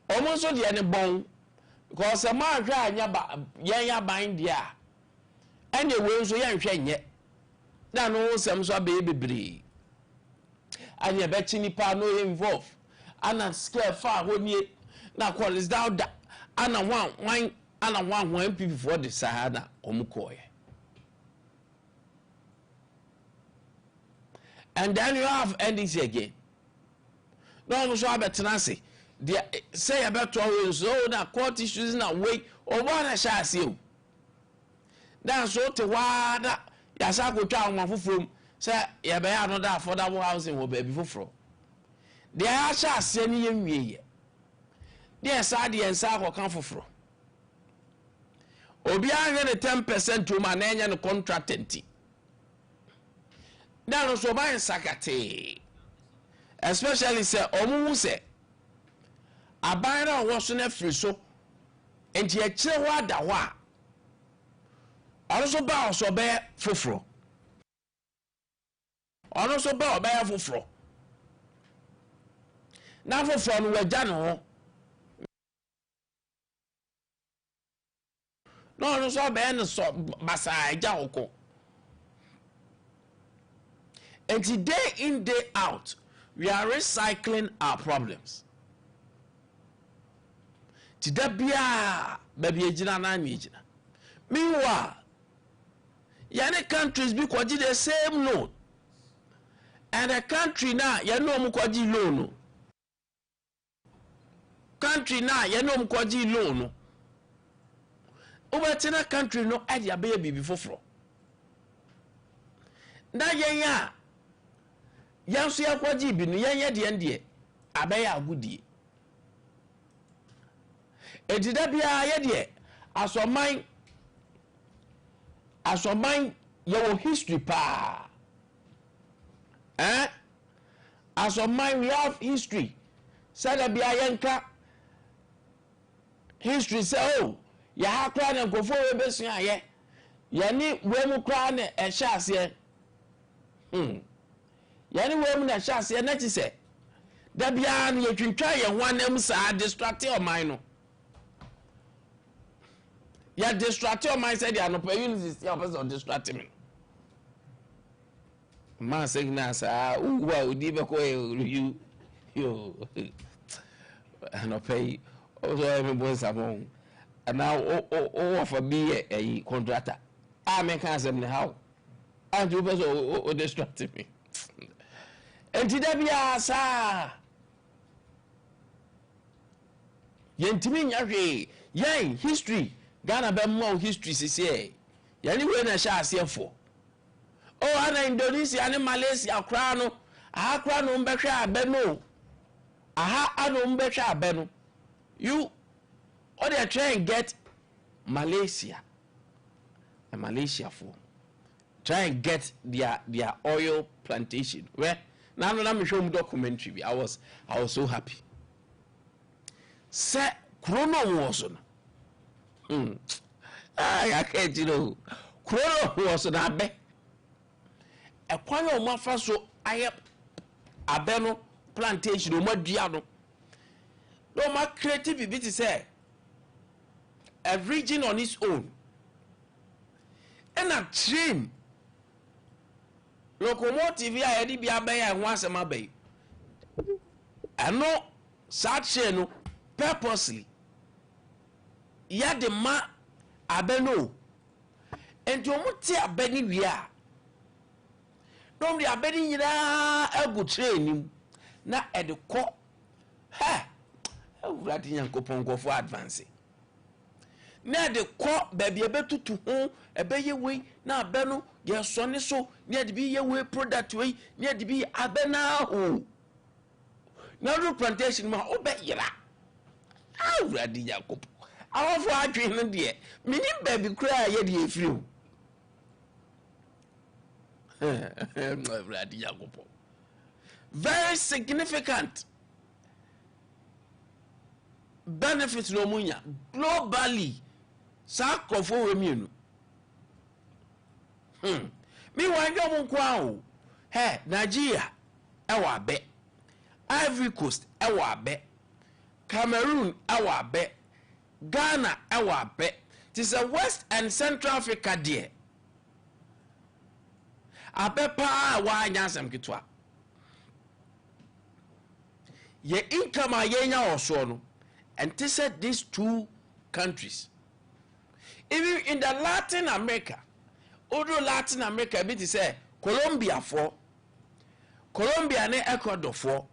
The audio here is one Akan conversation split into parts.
almost the any bone because a man ya bind ya anyway so yan hwen ye na no sem so baby bre anya be chini pa no involve ana scare far honie na call is down da ana one people for the sahana omukoye. And then you have NDC again. No, so I bet Nancy. Say about always so that court issues now wait or one shall see you. Then so to wada Yasako town from say ya be another for that housing will be before. There are shall send ye. There Sadi and Sako come for. Obia get 10% to my name and contract. Now no so buy sakate. Especially say omu say abana wo so na free so enti e kire wa da wa also ba so be foforo also ba oba ya foforo na foforo no waja no no so be no so basa aja hoko. And day in, day out, we are recycling our problems. Today, baby, meanwhile, yani countries be kwaji the same loan, and the country now, you know mukwaji loan. Country now, you know mukwaji loan. Over tina country no add your baby before. Na yenya. Yansu ya kwaji bi no yenye de ende abaya agudie edida bia ye de asoman your history pa asoman we have history sada bia yenka history say oh ya hakra na nkofo we besu aye yani we mu kra na e hya ase yani we mu na chance na ti se da bia na ye twintwa ye hwanam sa distract your mind no ya distract your mind said ya no per unity your person distract me ma signal sa uwa odi be ko you no pay also me boy samon and now o for be a contractor me can say me how and you person o distract me. Enti da bia sa yentimi nyahwe yen history Ghana be mo history sisi yani we na sha asefo oh ana Indonesia ani Malaysia kra no aha kra no mbehwe abeno aha anu mbehwe abeno you or they try and get Malaysia and Malaysia for try and get their oil plantation where now let me show you documentary. I was so happy. Say chrono was on. I can't chrono was on abe. A kwano mafa so I abeno plantation no more diano. No more creativity say a region on its own. And a train locomotive ya edi bia be ya ho asema be eno sache no purposely ya de ma abeno enti omuti abeni wia no de abeni nyina agu train na edekọ ha awurade nyankopon nkofo advance na de ko baby ebetutu ho ebeye we na abeno ye sone so na de bi ye we product we na de bi abena ho na ro plantation ma obeyira awurade yakob awofo adwen no de mini baby kura ye de efiri ho awurade yakob very significant benefits no munya globally sakrofo we mienu mi wanjo mu kwa o he Nigeria e wa be Ivory Coast e wa be Cameroon awa be, Ghana awa be. Tis a West and Central Africa dear. Abe pa wa nyasem kitwa. Ye income yenya also no. And this said these two countries. Even in the Latin America, although Latin America bit to say Colombia for Colombia and Ecuador for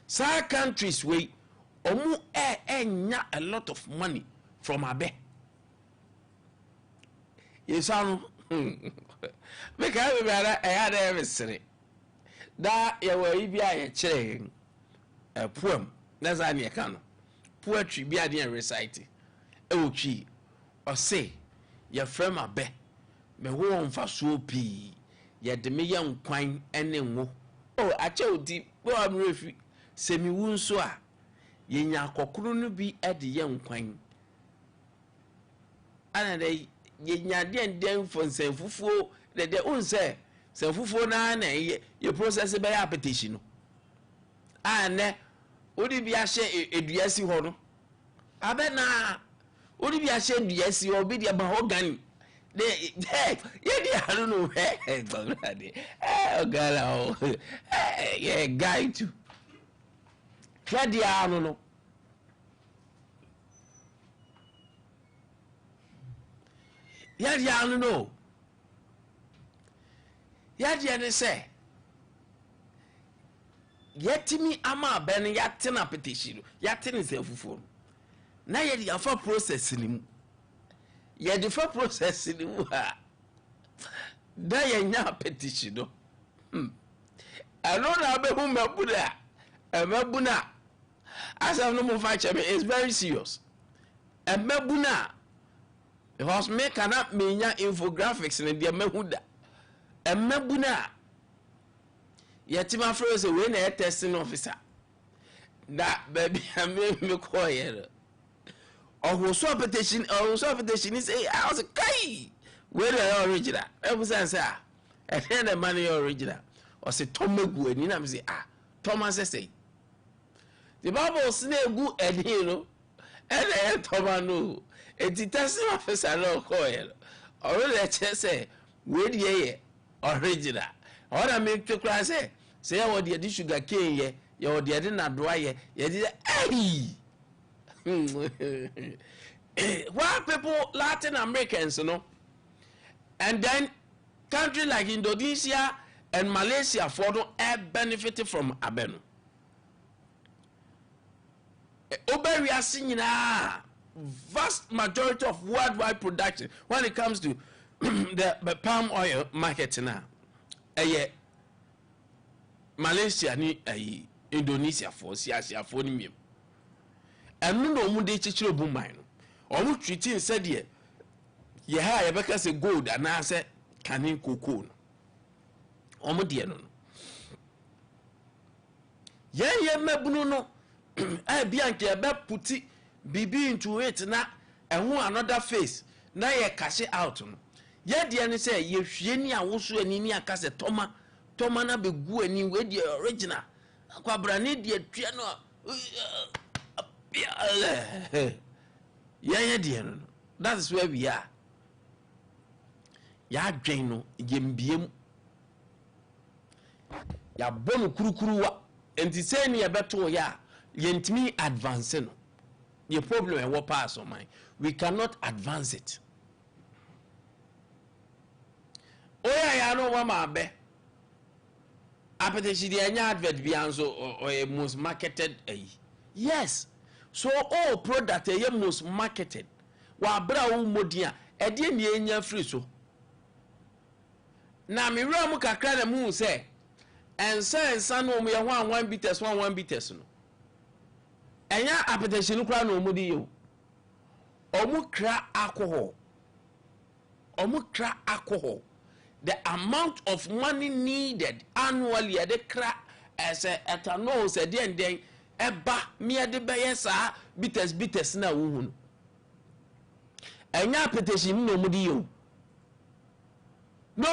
some countries we omu a lot of money from Abe. Yes, make I had everything. That you were be a chain a poem. That's any kind poetry be a recite. Ewochi or say your friend Abe. Me won fa so pi ye de me yan kwan ene wo oh ache odi bo am refi se mi wu nso a ye nya akokoro no bi e de yan kwan ana de ye nya den for nsanfufuo de unse sanfufuo na ye process be ya petition no ane odi bi a hye eduasi ho no abe na odi bi a hye eduasi ho bi de ba ho gani hey, I don't know. Oh, God, yeah, guy too. I don't know. Yeah, I don't know. Yeah, I say. Yet me, ama ben yatin a petition. Yatin is a phone. Now you have a process in him. Ye the first process in the da ye nya petition no I don't know who mabuna mabuna as I no more fight is very serious mabuna because me cannot me nya infographics in the mehuda mabuna yet my friend say we na testing officer that baby me call here. Oh, so petition is I was a guy. Where the original? I was answer. And then the money original. Or say Tom Good, and I'm say, Thomas say. The Bible say good and you know, and then Thomas no. It's the testing officer no coil. Already I just say, where the original. What I make to cry say what the sugar cane ye, your dear dinner dry ye, hey. Why people Latin Americans, you know, and then countries like Indonesia and Malaysia for no benefited from Abeno. Over we are seeing vast majority of worldwide production when it comes to the palm oil market now. Malaysia ni Indonesia for Asia for ni. And no mu de chichiro bu man no omu treating said ye ha ye beka say gold and na say kanin cocoa no omu de no ye mabunu no eh bia nke e be puti bibi into it na ehun another face na ye cash out no ye de ni say ye hwie ni awoso ani ni aka say toma na be gu ani we de original akwabra ni de atwa no yeah, dear. That is where we are. Ya dwen yembiem. Ya bonu kurukuruwa. Enti say ni ebeto ya yentimi advance no. The problem e wo pass on mine. We cannot advance it. Oya ya no wa ma be. Apete she dey anya advert bi anso or a most marketed yes. So all product are most marketed. Wa bra wo modia e de ne enya free so. Na me wura mu kakra na mu say ensa no mu ye ho 1 bitters 1 bitters no. Enya appetition kra no mu di yo. Omu kra alcohol. The amount of money needed annually at the cra as a ethanol said then eba me de beye sa bitters na wo hu enya petition no mudi yo no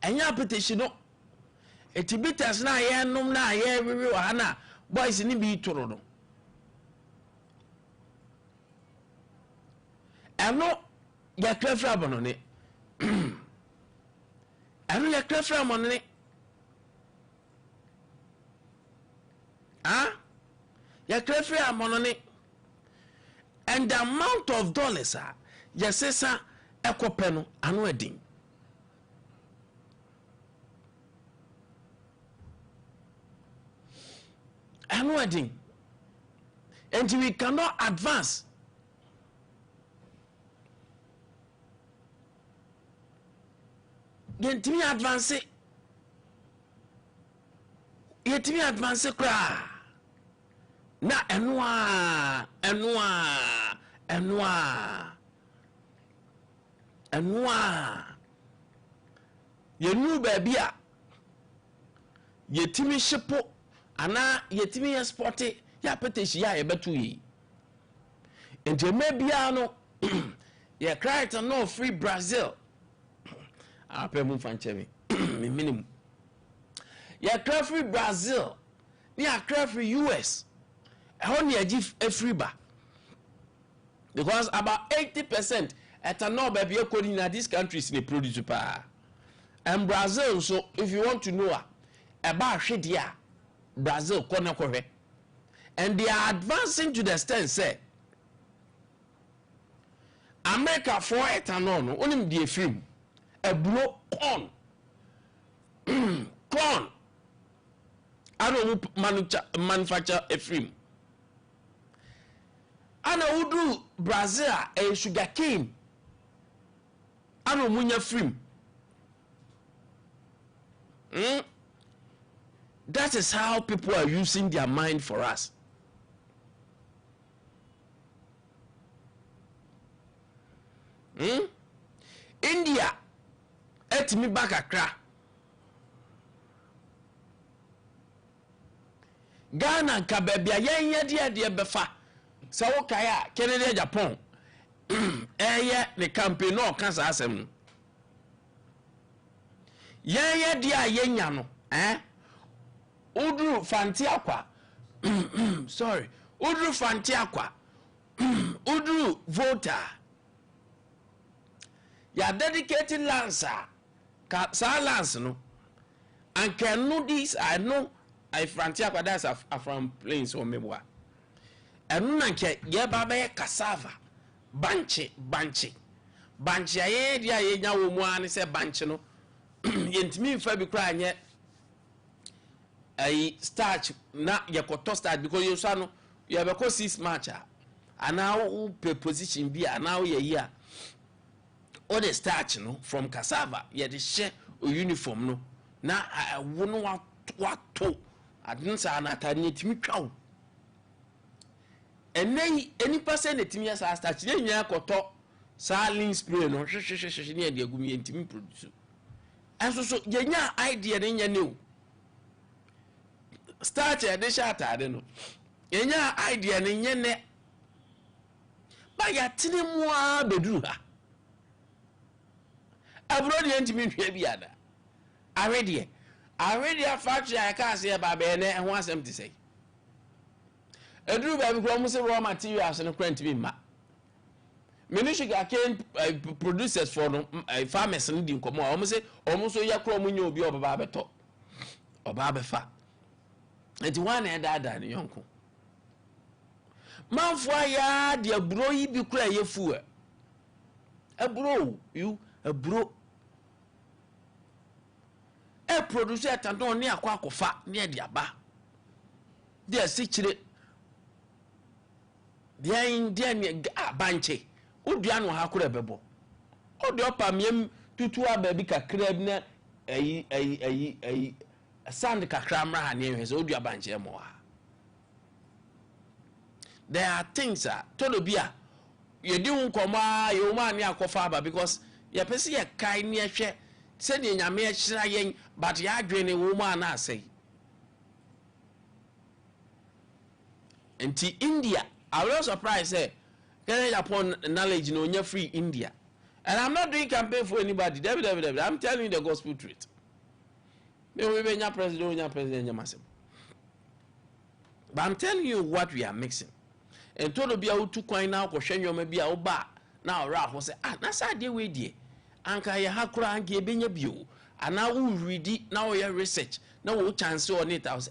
enya petition no eti bitters na ye num na ye wewe wa na boys ni bi toro no eno ya krafra bonone eno ya krafra monone ya krafra monone and the amount of dollars yesesa ekope no anu edin and we cannot advance. Yetimi advance kra na enwa yenu baby a yetimi shipo ana yetimi export ya peteshi ya yebetu yi ente mebia no ye cry to no free Brazil ape mu fanchemi minimum ya cry free Brazil ni a cry free US ehon ye gi free ba because about 80% ethanol baby ekodi na these countries they produce pa and Brazil. So if you want to know about hwedia Brazil kona kohwe and they are advancing to the extent say America for ethanol no onim die film a blow corn corn I don't manufacture a film ana udu Brazil a sugar cane ano munya film that is how people are using their mind for us. India etimi bakakra Ghana kababia yenye de befa sawo kaya Kennedy Japan eye ne campaign no kansa asem yenye dia yenya no udru fanti akwa sorry udru fanti akwa udru voter ya dedicated lancer ka sa lance no and can know this I know I fanti akwa that's from plains or mebwa enu na nke ye baba ye cassava banche aye dia ye nya wo mu an se banche no yentimi fa bi kra anye ai starch na ye koto starch because you so no you be ko 6 match and now position bi and now ye here all the starch no from cassava ye de share uniform no na wo no wato adinsa na tani timi twawo any person etimi asa starch ye nya koto saline spray no hwehwehwehwe ne de agumi entimi produce enso so ye nya idea ne nya ne starch e de shatade no ye nya idea ne nya ne ba ya tini mu a beduru ha abro de entimi hwe bia da already factory I can say ba be ne ho asem ti say eduru ba bi ko mu se raw materials no kwant bi ma many sugar cane producers for no farmers no di nkomo o mu se o mu so ya kro mu nya obi obaba beto obaba fa enti wan e dada ne yonko manfo ya de aburo yi bi kura ye fu aburo you aburo e producer tando ne akwa akofa ne de aba de asichire de ne banche odua no ha kura bebo odi opa miem tutu aba bi kakra bi na ayi sand kakra mra ha ne hwese odua banche mo ha. There are things todo bia ye di nkoma ye uma ne akofa aba because ye pese ye kai ne hwe se ne nyame ye hira yen but ya adwene wo uma na asai enti India I was surprised say Kenya Japan knowledge no nya free India and I'm not doing campaign for anybody I'm telling you the gospel truth me we be nya president nya masem But I'm telling you what we are mixing. And told be out to coin now, or shen your maybe a bar. Now, Ralph was say, that's idea we dear. Anka ya hakura and give in your view. And now we read it, now your research. No chance on it. I was,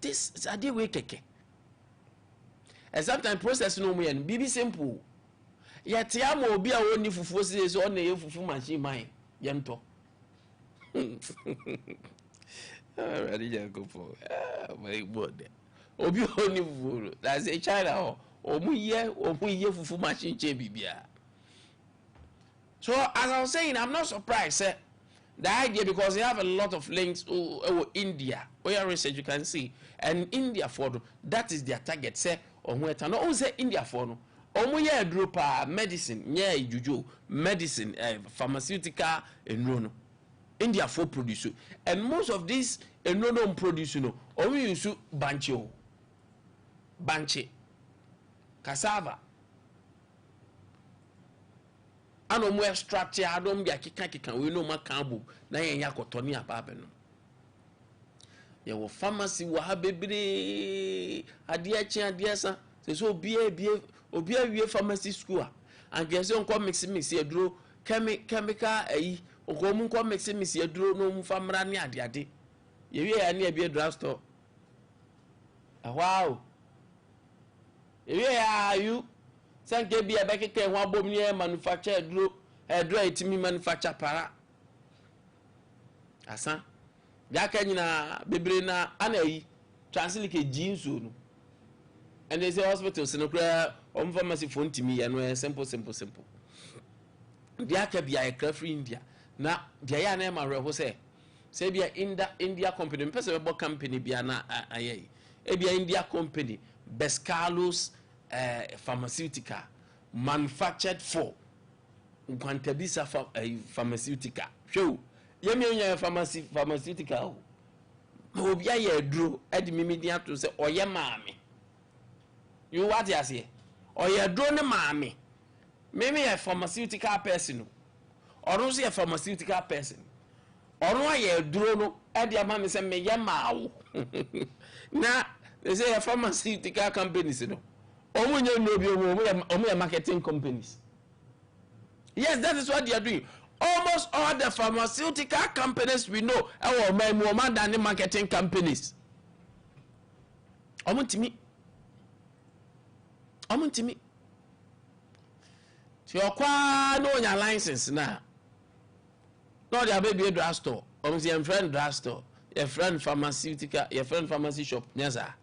this is idea we keke. And sometimes process no me and be simple. Yet, Yamo will be a only for forces on the fufu machine mine. Yanto. Already, you go for my word. Obi only fool. That's a child. We fufu machine bibia. So, as I was saying, I'm not surprised. The idea, because they have a lot of links to India, where research you can see, and India for that is their target. Say, on where to no say India for no. Omuye drupa medicine, yeah, juju medicine, pharmaceutical, and no. India for produce, and most of these no produce no. Omu use banche, cassava. Ano mo extract ya adom bia kika we no makambu na yen yakotoni ababa no ye wo pharmacy wo ha bebre ade akye adiasa se obi wie pharmacy school and gese onko mix eduro chemical ayi onko mu nko mix eduro no mu famra ne ade ye wie ya ne ebie drug store wow ye wie ya you sanke bia bekeke ho abom ne manufacture eduro etimi manufacture para asa yaka nyina bebre na anayi translate jinsu no and they say hospitals no kra pharmacy phone timi ye no simple yaka bia e kra free India na dia ya na ma reho say bia India company person be company bia na ayi e bia India company Bescalos pharmaceutical manufactured for Nkwantabisa pharmaceutical. Show yemi pharmaceutical. Obia ye dro edi mimidia to say oye maame. You what you say? Oye dro ne maame. Maybe a pharmaceutical person. Or no say a pharmaceutical person. Or no ye dro no edi amame say me ye maawo. Na they say a pharmaceutical companies no. Omu marketing companies. Yes, that is what they are doing. Almost all the pharmaceutical companies we know are more than the marketing companies. Omuntimi. So you kwa no your license now. No, there baby a drug store. Your friend drug store. Your friend pharmaceutical. Your friend pharmacy shop. Yes, sir.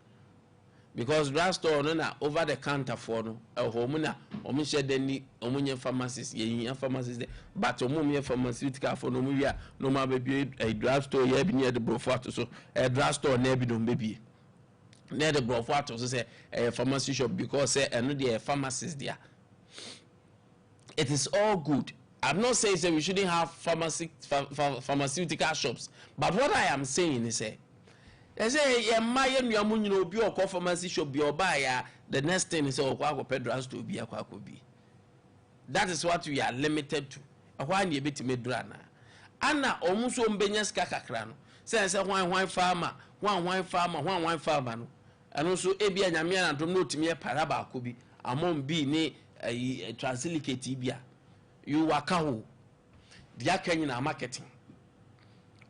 Because drugstore no na over the counter for no home na omo deni omunye pharmacist ye pharmacist there but omo pharmaceutical for no mu wia no ma be a drugstore ye bi near the Brofort so a drugstore na bi no be near the Brofort so say a pharmacy shop because say eno dey pharmacist there. It is all good. I'm not saying we shouldn't have pharmaceutical shops, but what I am saying is they say ye maye nuamu nyina obi okọ pharmacy shop bi oba ya the next thing is okọ akọ drug to bi akọ bi. That is what we are limited to. Ahwa na ebetime dura na ana omuso mbenya ska kakra no say hwan farmer no eno so ebia nyame na dom no otime para ba akọ bi amon bi ni transilicate bia you waka ho dia kanyina marketing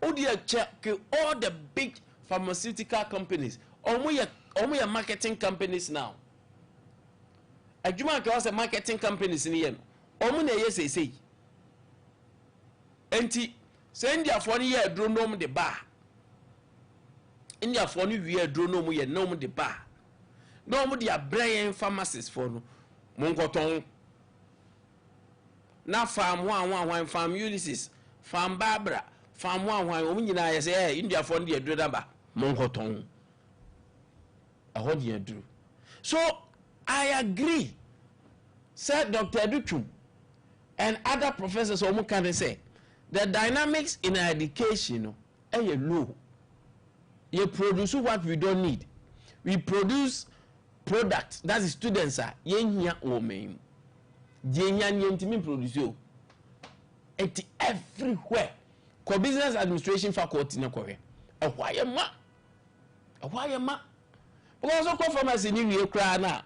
odia check all the big pharmaceutical companies omo marketing companies now adwuma ka was marketing companies ni yen omo na ye sei enti se India for ni ye adronom de ba India for ni wi adronom ye nom de ba no omo de abrayen pharmacists for no monkoton na farm one farm Ulysses farm Barbara farm one omo nyina ye say India for ni adro ba monkoton ahodi adro. So I agree, said Dr. Educhum and other professors omo can say the dynamics in education low. You produce what we don't need. We produce products that the students are yenya omen. Yenya nyentimi produce yo. It everywhere. Co business administration faculty na kore. Why ma? because so pharmacy ni wie kra na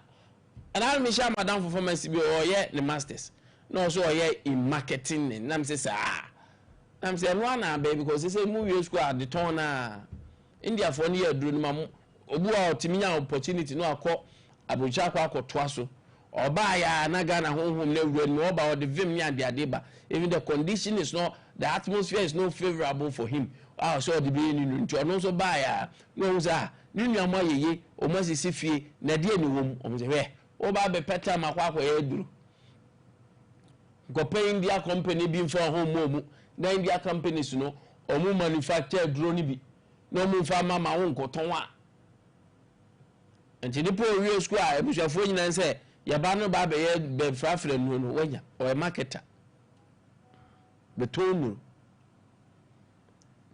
and I me share madam for pharmacy be oye the masters no so oye in marketing and nam say I'm saying one na baby because they say movie school at the turn na India for near dru ma obu a otiminya opportunity no akọ abuja akọ toaso oba ya na Ghana honhom na wura ni oba the vim ni ade ba even the condition is not the atmosphere is not favorable for him so the be ni ntu no so ba ya no za ni nuama yeye o masisi fie na de ni wom o se we oba be peta makwa ya duru go pay India company bi for home na India companies no omu manufacture drone bi no mu fa mama won koton a enti nipo wi school a ebushafo nyina se ya ba no ba be ye be frafre no wanya o marketer the tone.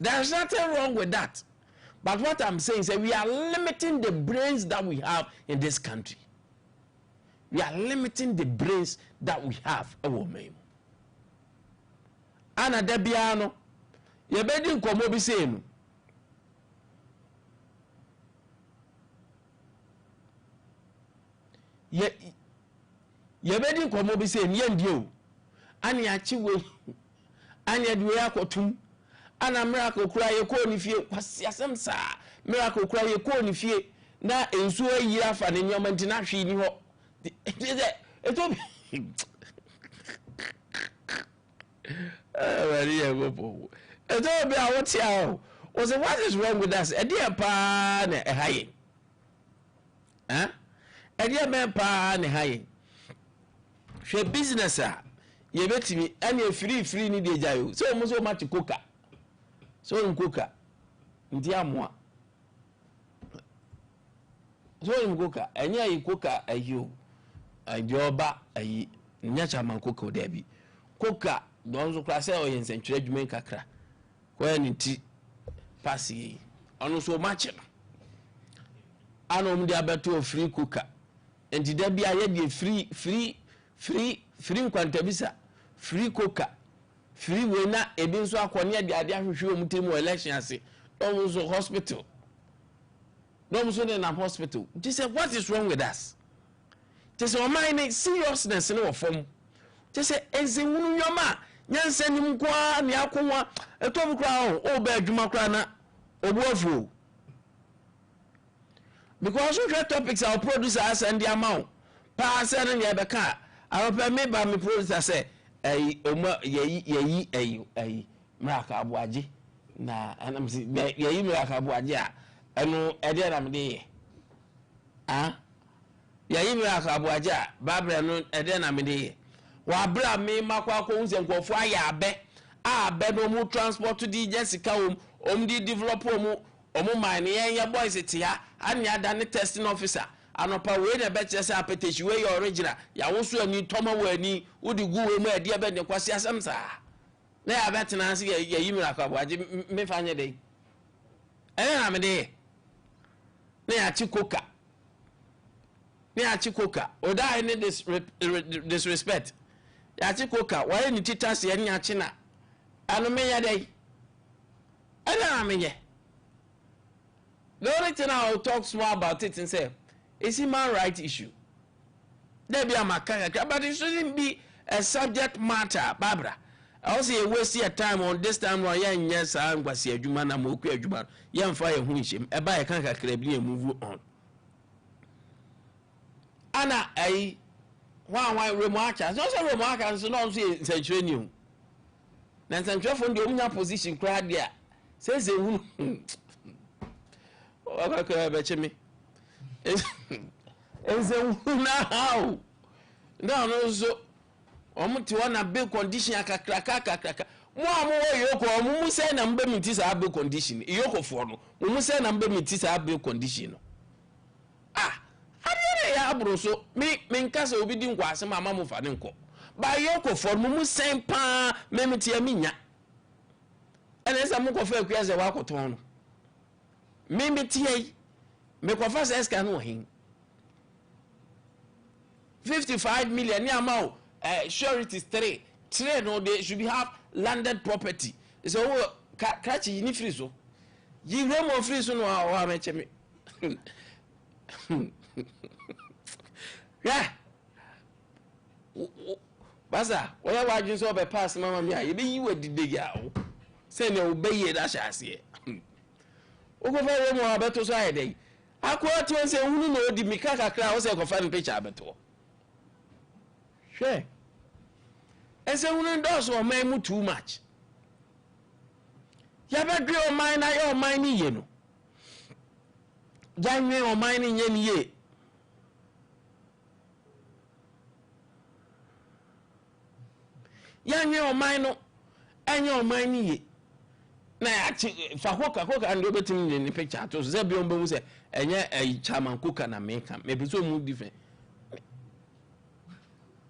There's nothing wrong with that, but what I'm saying is that we are limiting the brains that we have in this country. We are limiting the brains that we have. Ana debiano ye bedi nkomo bi se nu ye bedi nkomo bi se ye ndi o ani achiwe ani adwe akotum ana miracle kura ye ko ni fie kwasiasem sa miracle kura ye ko ni fie na ensu ayi afa ne nyoma ntina hwe ni ho eto Maria go. Eto be a what ya was what is wrong with us? E dey pa na e haye. E dey me pa na haye. Hwe business a ye betimi anya free ni dey jayo. So mo so match coca. So nkoka ndi amoa. So nkoka enya yi coca ayo. Ajoba ayi nya chama coca o bi. Coca don so class o yen sentre adwumen kakra ko ya nti pass yi ono so match no ano mde abeto free cooker enti da bia ye de free Nkwantabisa free cooker free we na ebi nso akone de ade ahwehwe o mutemu election ase don so hospital don so na hospital just say what is wrong with us just say my seriousness no form just say enzewunu nyoma nyanse nim kwa ne akonwa etom kra o ba adwuma kra na obuafu because we topics our producers and the amount pass and ya beka aropa me ba me producer say omo yeyi mraka abuaje na anam si yeyi mraka abuaje a eno ede na me de yeyi mraka abuaje a babra no ede na me de wa bra me makwa ko unse nkofo aya abe no mu transport di Jessica di develop omu mine yen boys tia anya da ne testing officer anopa we na be chese apetishi we your original ya woso ani toma we ani udi gu we mu ade be ne kwasi asem sa na ya betena se ya yimira kwa boaje me fanye dey na me dey na ya chikoka oda any disrespect ya chikoka why ni titas ye nya china anu me ya dey na me ye. The only thing I'll talk small about it and say, it's a human rights issue. There be a macaca, but it shouldn't be a subject matter, Barbara. I also waste your time on this time while young yes, I was here, Juman, I'm okay, Juman, young fire wishing, a buy a can't move on. Anna, why remark as also remark and so not say century new. Then central from the only position cried there. Says the me. Now no so omuti wana bill condition akakrakakakaka mo yoko mu say na mbe miti sa bill condition yoko for no mu say na mbe miti sa bill condition no adere ya abro so me nkasa obi di nkwase mama mu fa ne nko ba yoko for mu say pa me miti ya minya ene sa mu ko fa akuaze wa koton no me tie me confess eska no hin 55 million ni amount surety is 3 no they should have landed property so catch ni free so yi remo free so no wa me cheme Yeah. Basa, why are you so by pass, Mamma Mia? You were the digger. Send your baby that shall see. Over more better side. I quote you and say, who know the Mikaka crowd was a fan picture better. Sure. And so, who does or may too much. Yabba your mind, I your mind, you know. January or mining yen ye. January or mine, and your mind ye. Na fa hoka and go betting in the picture to Zebion Bones and yet a charman cooker na make maybe so move different.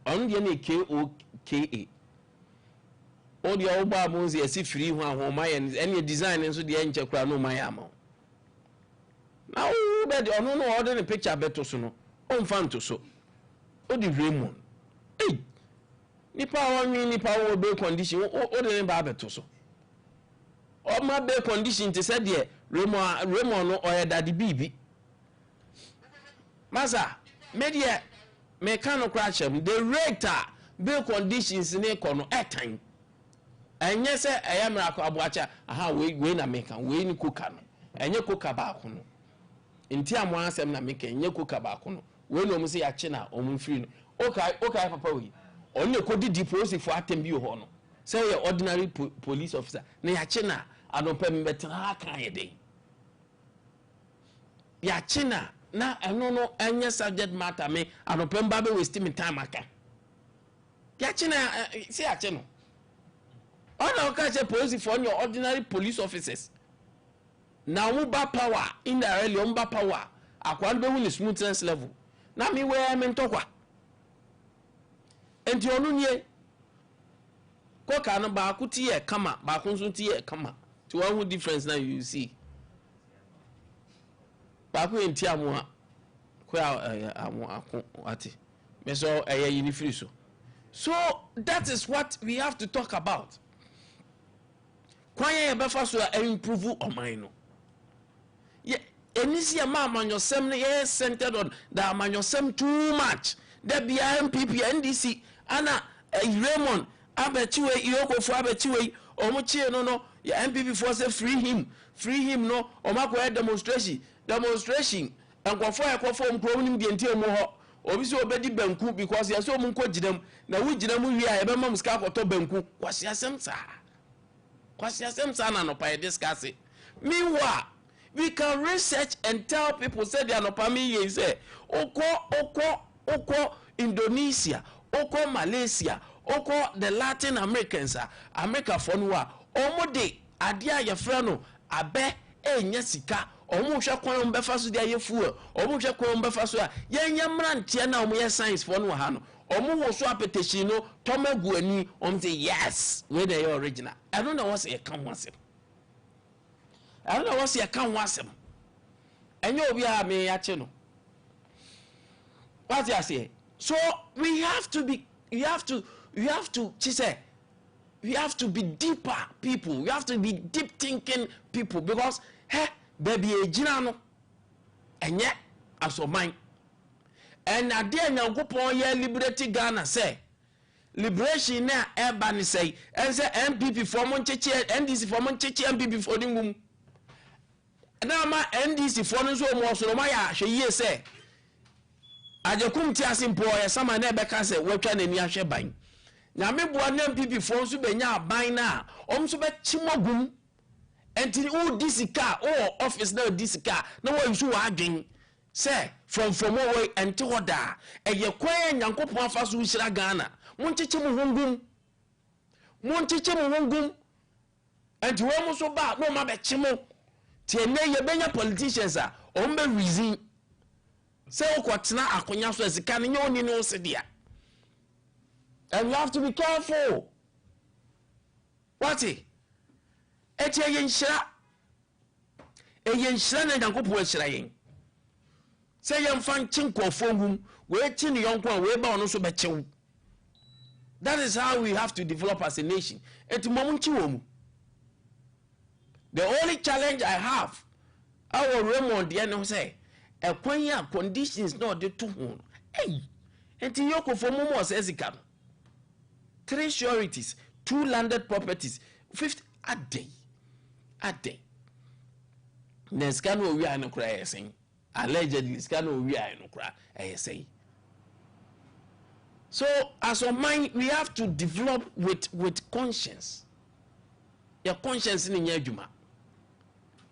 Only any KOKA. All the old babons, yes, if free one, my and any design and so the angel crown no my ammo. Now, but I don't know ordering picture better so on fan to so. Oh, the Raymond. Hey, Nipa one Nipa will be condition or the barber so. All my bare condition to say, dear Raymond or daddy baby. Massa, media mechanical crash him, the rector bill conditions in a corner at time. And yes, I am a abuacha, aha, we na make and we in cook and you cook about. Inti amwa asem na make nye cook about. We no say a china or moon free. Okay, papa we. Only could deposit for attempt you honor. Say your ordinary police officer. Na china. I don't pay me better. How can you day? Ya china na I don't know any subject matter me. I don't pay me wasting time. I can. Ya china see a chino. All now catch a police for your ordinary police officers. Now umba power in the really umba power. I can't be with smoothness level. Now me where I'm in talk. And you know ye. Koka no ba kuti e kama ba kunsun ti e kama. To one difference now you see. Baku enti amoa kwa amoa ati. Me so yini so. So that is what we have to talk about. Kwanye befa so improve on mine no. Ye enisi ma amanyosem no centered on the amanyosem too much. The BMPP NDC ana Raymond abechiwe iyokofo abechiwe omuchie no ya MPP for say free him no omako demonstration enkofo ekofo mkro nim de ntie mu ho obi so obedi banku because ya so mu nko gidam na wu gidam wi a ebe mam ska akoto banku kwasi asem sa na no pa discuss it. Meanwhile we can research and tell people say they are no pa me say oko Indonesia, oko Malaysia, oko the Latin Americans, America for no omo de adia ya frano abe enya sika omo hwe kwan mbefa so de ayefu omo hwe kwan mbefa so a yenya mrantie na omo ye science for no ha no omo wo so apetition no tomagu ani omo say yes we dey original. I don't know what's a kan wasem. I don't know what's a kan wasem. Enyo obi a me ya che no. What I say? So we have to be she said we have to be deeper people. We have to be deep thinking people because hey baby ejina no enye aso man. And ade nyankopon ye liberate Ghana say liberation na eba ni say and say MPP for mon cheche NDC for mon cheche MPP for the mum. Na ma NDC for no so mo so ma ya hwe ye say ajekum ti asimpo ye sama na ebeka se wetwa na ni ahwe ban na meboa na MPP fo nso benya aban na omso be chimogum enti u disika o office na disika na wo yusu wa adwen se from away enti hoda eye kwan nyankopon afaso hira Ghana moncheche mu hongum enti wo mo so ba no ma be chimo ti ene ye benya politicians a ombe reason say okotena akonya so ezika ne nyoni no sedia. And you have to be careful. What it? Eti yenshira na nyankopon ahira yen. Say yem fan chinkofo hum, we chi ne yonko we ba ono so be chew. That is how we have to develop as a nation. Eti momunchi womu. The only challenge I have, our Raymond the no say a kwanya conditions no de to ho hey enti yoko for momo sesika 3 sureties 2 landed properties 50 a day na scan no wi an kra yesen allegedly scan no wi an kra yesen. So as a mind we have to develop with conscience. Your conscience in your juma.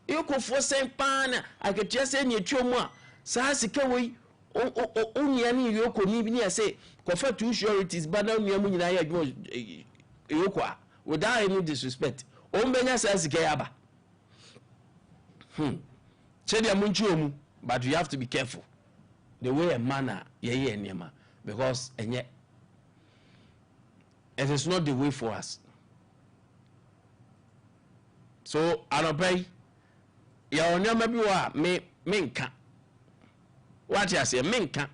You go for same pan aketia say ni etwomu a saa sika we onya ni yoko ni bi ni say go for 2 sureties but now nua mu nyina ya adwo yoko a without any disrespect o mbenya saa sika ya ba chedia munchi omu but you have to be careful the way a manner ye niema because it is not the way for us. So anobey ya onyama bi wa me nka what you say me nka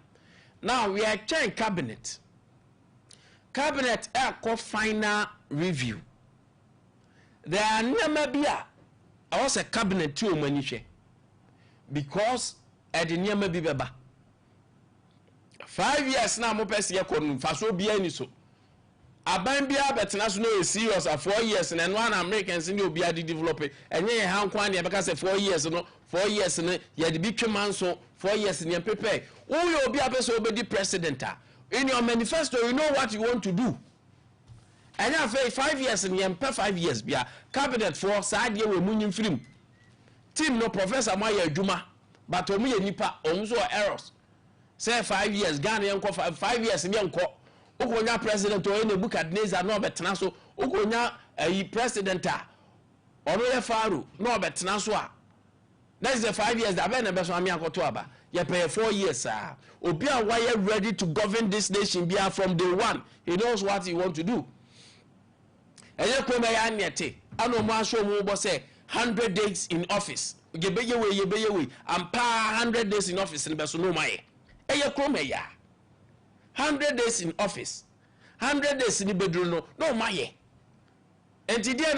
now we are changing cabinet call final review there are nyama bi I was a cabinet to manihwe because at the nyama bi beba 5 years now mo pese ye konu faso bia ni so aban bia betena so no serious 4 years na no an Americans ni obi adi develop enye ye han kwan de beka say 4 years no 4 years no ye de bi twema so 4 years ni prepare who you obi abese obedi president in your manifesto you know what you want to do and ya 5 years ni empe 5 years bia cabinet for saade we munyim film team no professor Maya adwuma but omu ye nipa omu so errors say 5 years Ghana yanko 5 years ni yanko ukonya president o ene Nebukadnezar no betena so ukonya president a ono ye faru no betena so a next 5 years da be na be so ami akoto aba ye pay 4 years obi a why ready to govern this nation bia from day one he knows what he want to do eye ko me ya nete ano mo aso mo bo say 100 days in office yebeye we ampa 100 days in office ne be so no maye eye ko me ya 100 days in office 100 days in bedroom no maye enti dia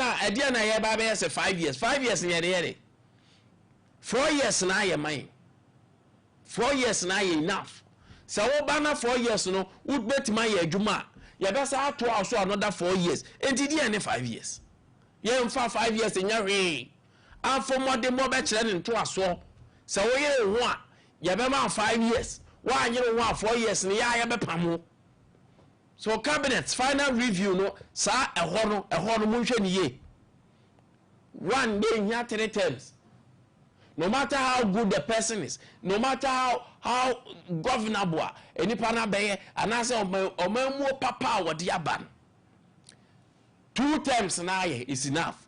na ye ba be say 5 years ne ye 4 years na ye man 4 years na ye enough so wo ba na 4 years no would bet my adwuma ye be say ato also another 4 years enti dia ne 5 years ye mfa 5 years nya hwe afomode mo be kire ne nto aso so wo ye ho a ye be ma 5 years wa anyere ho a 4 years ne ya be pamo so cabinet final review no sa ehor no munhwe ne ye one day nya 3 terms. No matter how good the person is, no matter how governable any pana be anase omamu papa wodi aban 2 terms na is enough.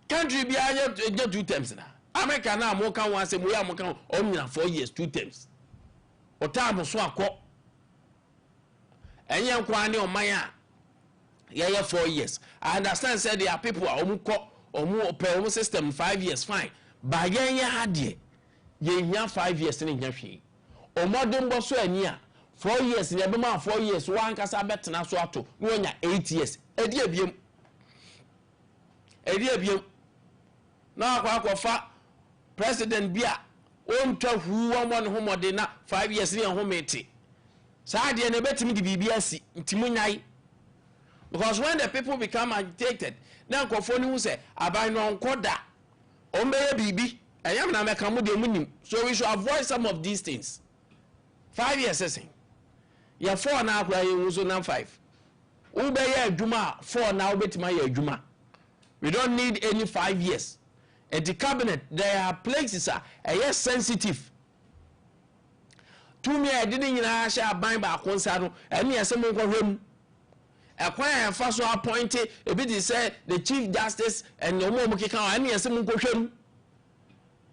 Country be anya 2 terms na. America na mo kan wan say mo ya mo kan omina 4 years 2 terms. Otam so akọ. Enye nkwa ni oman a ye 4 years. I understand said there are people omu system 5 years fine. Bagen ya hade ye nya 5 years ne nya hwe omodin bo so ani a 4 years ne be ma 4 years wan kasa betena so ato no nya 8 years edi abiem na akwa president bia on twahu won homode na 5 years ne ho mete saa de ne betimi di bibia asi ntimunyai because when the people become agitated na akofo ni hu se aban no nkoda ombeye bibi eyam na meka mu de munim so we should avoid some of these things 5 years saying ya 4 na akwa ye wuzo na 5 ubeye adwuma 4 na obetima ye adwuma we don't need any 5 years at the cabinet there are places are sensitive to me I didn't nyina sha ban ba akonsa no ene yese mo nkohwem ekwan ya fa so appointed ebi dey say the chief justice and no more kika ene yese mo nkohwem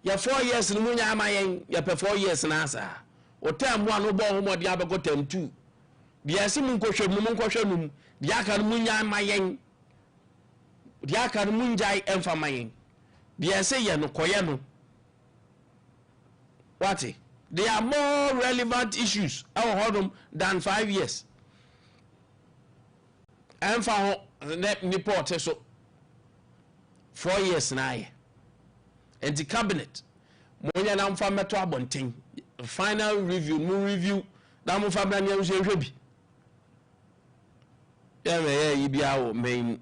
ya 4 years no munya amayen ya pe 4 years na asa o time one no bo homodi abego tem 2 dia yese mo nkohwem dia kan munya amayen dia kan munjai emfa mayen dia yese ye no koye no what there are more relevant issues our hold than 5 years and for report so 4 years na and the cabinet monya na mfa meto abonten final review mu review na mfa bra nya nhwe bi ya yi bia wo main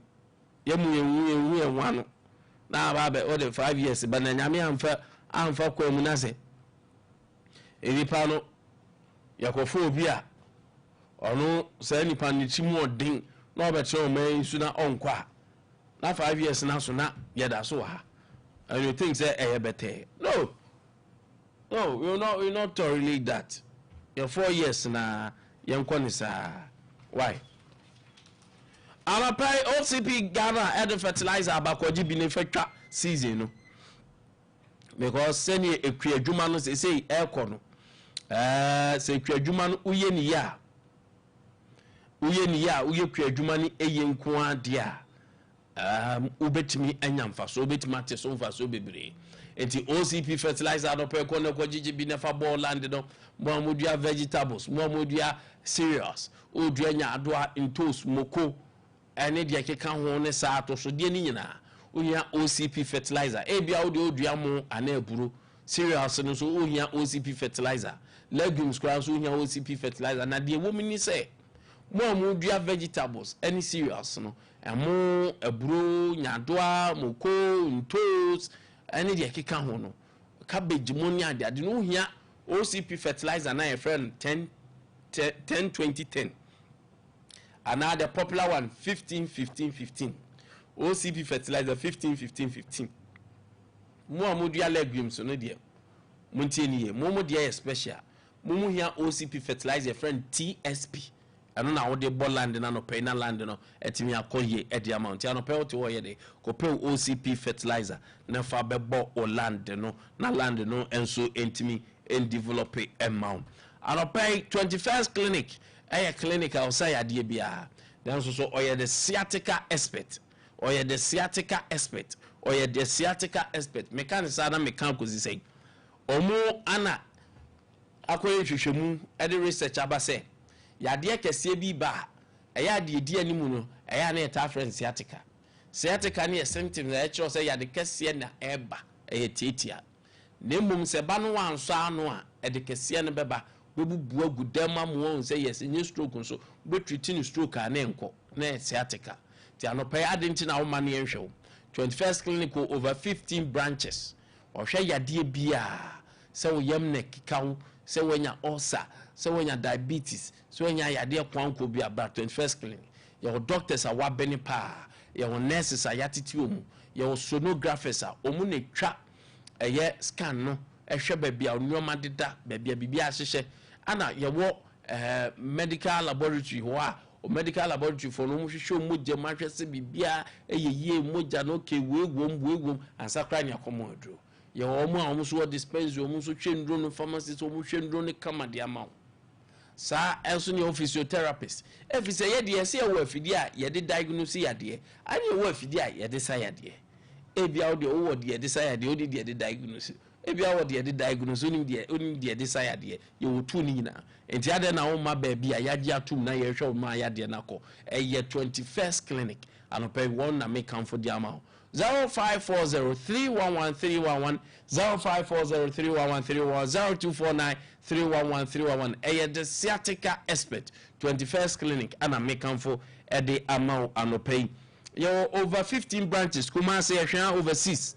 yemu enwanu na ba o de 5 years ba na nyame amfa kwa mu na se eripa no yakofo obi a ono se nipa ni chimu odin na obetre o main su na onkwa na 5 years na so na yeda so ha and you think say better no you're not really that you're 4 years na yankoni sa why pay OCP Ghana Ede fertilizer abakwaji bi ne fetwa season no because seni ekua adwuma no say aircon no say ekua adwuma no uye ni ya uye kua adwuma ni eye nko ade a ubetimi anyamfa so ubetimi ate so mfa so bebre enti OCP fertilizer do pe ko na ko gigi bi ne fa ball land no mo amodua vegetables mo amodua cereals odua nya adoa intos moko ene de keka ho ne sa to so de ni nyina ohia OCP fertilizer bia odua mo ana eburu cereals no so ohia OCP fertilizer legumes kra so ohia OCP fertilizer na de womini say mo amodua vegetables any cereals no emo eburu nyadoa moko intos ene de keka ho no cabbage money ade no ohia OCP fertilizer na your friend 10 20 10 another popular one 15 15 15 OCP fertilizer 15 15 15 mo amodua legumes no de muntieni ye mo de special mo hia OCP fertilizer friend TSP ano na wo de bolland na no pay na land no etimi akoye e de amount ya no pay wo ye de ko pay OCP fertilizer na fa bebo o land no na land no enso entimi en develop amount ano pay 21st clinic clinic outside Ade Akye then so the sciatica expert the sciatica expert the sciatica expert mechanics na mechanical say omo ana akoye hwehwemu e de research abase yade kese bi ba ade di animu no na eta friend sciatica na symptoms e cho say yade kese na eba titia na mmom se ba no wanso ano a de kese na beba bebubu agudama mo say yes any stroke so be treating stroke na enko na sciatica ti anopa adenti na wo ma na enhwe 21st clinic over 15 branches ohwe yade bia se wo yam na kikawo se wonya ulcer se wonya diabetes se wonya yade kwanko bia ba 21st clinic your doctors are wabeni pa your nurses are yatiti omu your sonographers are omu na twa scan no ehwe baabi a onwoma deda baabi a bibia hyehye ana yewo medical laboratory ho a medical laboratory for no hwehwe moja mahwese bibia eyeye moja no ke wegwom ansakra nya komodro ye omo a omo so dispensary omo so twendro no pharmacist omo twendro ne kama de ama sa enso ne physiotherapist efise ye de se ye wo afidi a ye de diagnose yade ani wo afidi a ye de sa yade ebia wo de wo de ye de sa yade wo de de diagnose ebia wo de diagnose onim de desire de ye wotu ni nyina enti ade na wo ma ba bia yaje atum na ye hwe ma yade na ko eye 21st clinic anope won na make am for the amount 0540311311 0540311311 0249311311 eye the sciatica expert 21st clinic ana make am for the amount anope you over 15 branches kuma say hwe overseas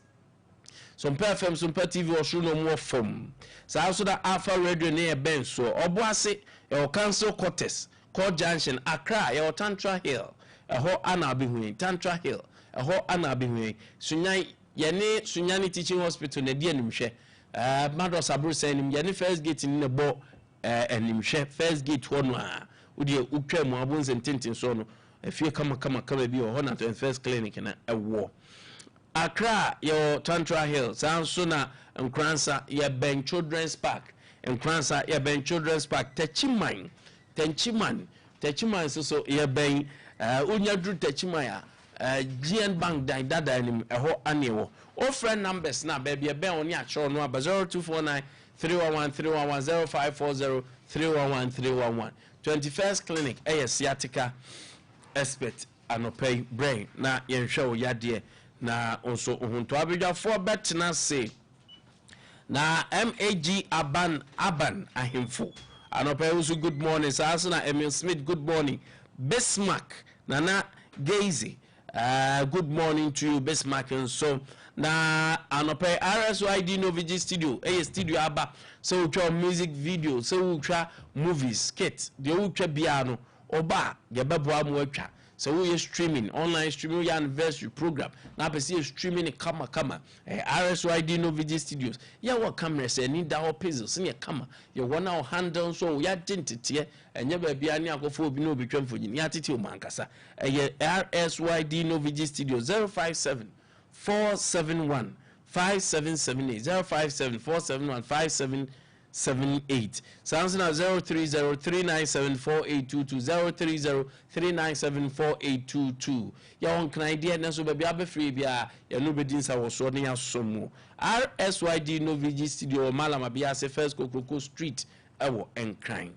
Sompa FM, Sompa TV, or Shuno more from. So also that Alpha Radio near Ben, so Obuase, your council quarters, Court Junction, Accra, your Tantra Hill, a whole Anna Bihui, Tantra Hill, a whole Anna Bihui, Sunyani Sunyani Teaching Hospital, the Dianimshe, Mother Sabru saying, Yanni first gate in the boat, and Nimshe, first gate one, would you Ukrem, Wabuns and Tintin Sono, if you come be or honor to first clinic in a war. Accra, your Tantra Hill, Sansuna, and Kransa, your Ben Children's Park, and Kransa, your Ben Children's Park, Techiman, so your Ben, Unyadru Techimaya, GN Bank, Dada, a whole annual. All friend numbers now, baby, a bell on your show, no, 0249 311 311 0540 311 311. 21st Clinic, a sciatica expert, and pay brain. Now, you show ya dear. Na also ohunto abidwafo betina say na MAG Aban ahemfo anopa also good morning Sasuna Emil Smith good morning Bismarck Nana Gazy good morning to you Bismarck and so na anopa RSYD Novigi studio studio aba so we music video so we movies skits the we piano oba gebeboa mu atwa so we streaming online streaming your anniversary program na person streaming kama RSYD Novigi studios ya what camera say need that puzzles ne kama you wanna handle so ya dentite enye ba bia ne akofo obi no obetwa mfonyin ya tete o mankasa RSYD Novigi studio 057 471 5778 057 471 5778 sounds now 03039748220 03039748222 ya on kan idea na so ba bia be free bia ya no bedin sa wo so ne ya somo RSYD Novigi studio malama bia se first Kokoko street ewo enkran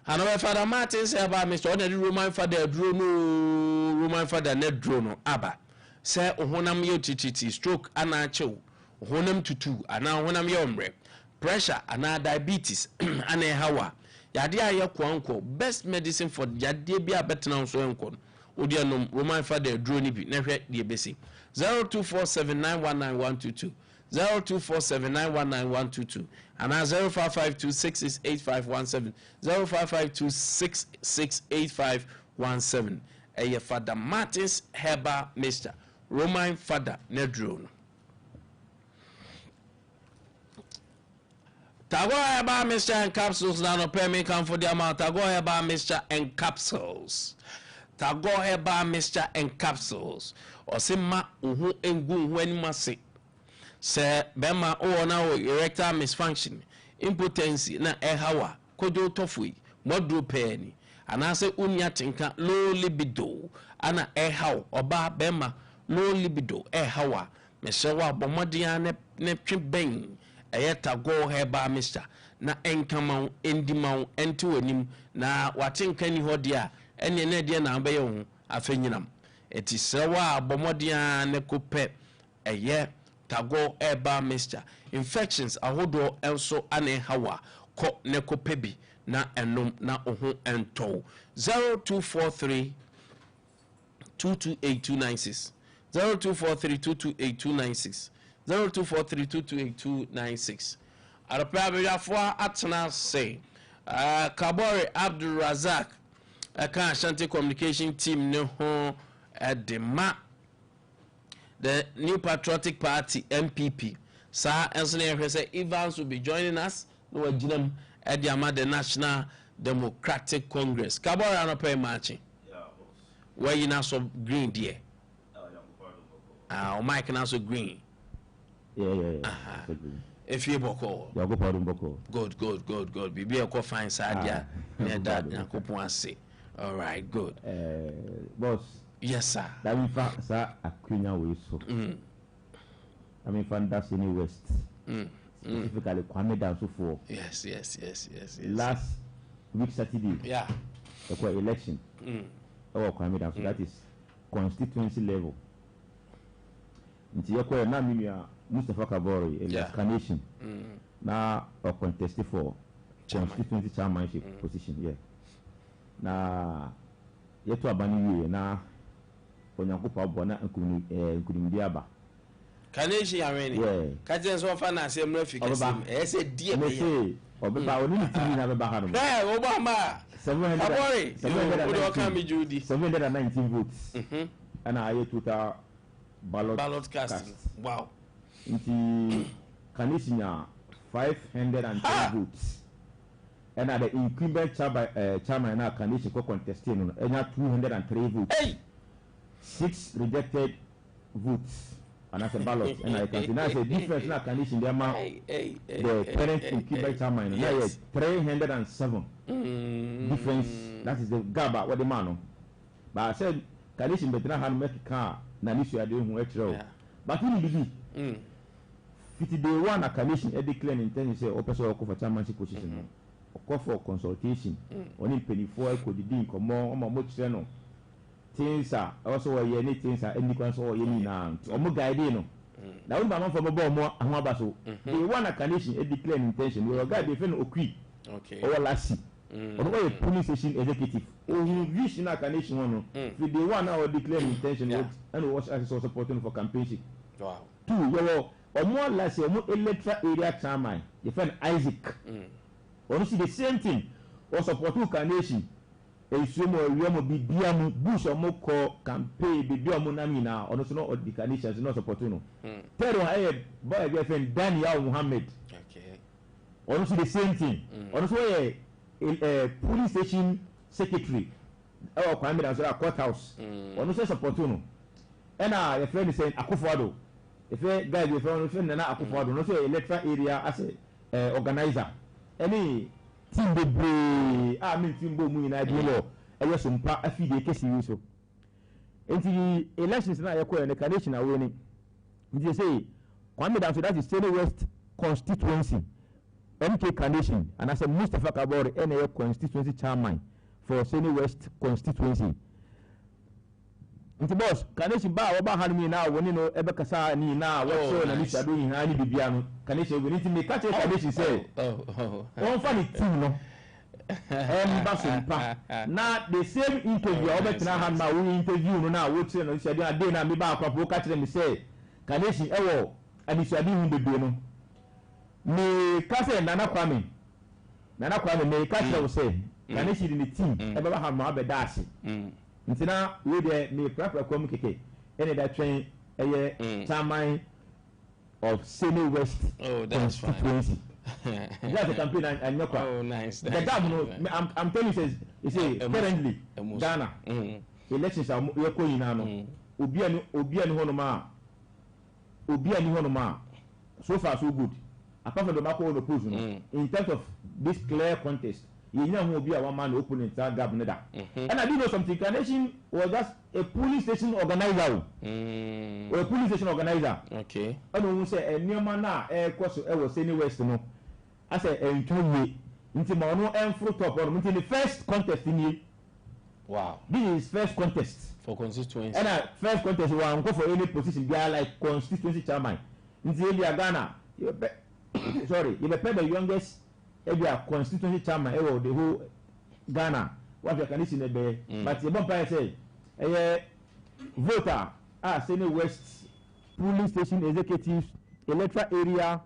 Hanover Father Martin say about Mr. Onedi Roman Father Roman Father net drone aba say ohonam ye tititi stroke ana chew ohonam tutu ana ohonam ye omre pressure ana diabetes ana hawa yade aye kwanko best medicine for yade bia betena so enko odi anom Roman Father drone bi na hwe de besi 0247919122 0247919122 and 0552668517 0552668517 a Father Martins Herba Mr. Roman Father Nedron Tago Herba Mr. and capsules now no pay me come for the amount Tago Herba Mr. and capsules Tago Herba Mr. and capsules or simma uhu engu when must say bema o na erectile misfunction impotency na ehawa kojo tofui modro pain anase unya tinka low libido ana ehaw oba bema low libido ehawa mesewa bomodia ne tweben eyetago heba Mr. na enkama endima enti wanim na watinka ni hodia ene na de na abaye ho afenyinam etisewa bomodia ne kope eye tago eba Mr. Infections ahodo enso ane hawa ko ne ko pebi na enom na oho ento 0243 228296 0243 228296 arapa bejafo atena say Kabore Abdul Razak aka Ashanti communication team ne ho edema the New Patriotic Party MPP Sir Anthony say Evans will be joining us no wajinam ediama the National Democratic Congress Kabora no pay marching where you now so green there Mike now so green if you boko good bibi e ko fine sadia near that yakopon say all right good boss. Yes, sir. That we found sir Aquina way so. I mean, found that's in the West. Specifically, Kwame Nkwantabisa for. Yes. Last week Saturday. Yeah. The election. Our Kwame Nkwantabisa. That is constituency level. Nti yako na mimi Mustafa Kabore election. Na a contest for constituency chairmanship position. Yeah. Na yetu abani na onyankopɔ bona nkunimdi aba kaneshi ameni kaje so fa na asem rafikasi ese die be obeba oni timi na beba ha no obama 719 votes and I total ballot casting wow nti kaneshi nya 510 votes and the incumbent chairman na kaneshi ko contesting no enya 203 votes 6 rejected votes and as a ballot and I can see now say difference na condition the amount the current incumbent chairman now is 307 difference that is the gaba what the man but I said condition better hand make car na nisu ade hu ekro but you be 50 day one a condition e declare intent say o person for chairmanship position call for consultation oni penifo e ko didi nkomo o mo kire no things are also were any things are any consequence or any now. Omo guide no. na won ba man for bobo mo ahun abaso they want a condition a declare intention we guy dey fe no okui o lasi ono o police station executive o vision na condition one no they want now declare intention and was as supporting for campaign. Wow. 2 yo omo lasi omo electoral area chairman the friend Isaac ono see the same thing o support condition esumo ewiamo bibia mu bush omo ko campaign bibia omo na mina ono so no the conditions no support no tell her boy be friend Daniel Muhammad ono see the same thing ono so police station secretary our Kwame Nkwantabisa courthouse ono so support no and your friend is saying Akufo-Addo if a guy be friend na Akufo-Addo no so electoral area as a organizer any team de bre team bo mu ina di lo eyo Sompa afide kesi yuso enti elections na yakọ ne condition awe ni nti say Kwame Nkwantabisa that is Sene West constituency MK condition and as a Mustafa Kabore NA constituency chairman for Sene West constituency nti boss condition ba wo ba hanumi na woni no ebe kasa ni na wo so na ni shado yin ha ni bibia no condition go nti me catch condition say won fa ni team no Sompa na the same interview o betina han ma we interview no na wo tire no shado ade na me ba akwapo catch them say condition ewo ani shado yin bebe no me kase Nana Kwame me catch them say condition ni team ebe ba han ma be dash ntina we de me prapra kwam keke ene da twen eye chairman of Sene West constituency. That's a campaign and Nyokwa. Oh, nice. The dam no I'm telling you say currently Ghana elections are yeko yina no obi ani hono ma so far so good apart from the macro no pose no in terms of this clear contest you know who be our man opponent that gap neda and I do know something Carnation was just a police station organizer or a police station organizer okay and who say a new man na course was Sene West no I say enjoy into my no fruit top or into the first contest in here. Wow, this is first contest for constituency and first contest one go for any position they are like constituency chairman into Ghana sorry you be the youngest a constituency chairman the whole Ghana what you can listen to but the bumper say voter Sene West polling station executives electoral area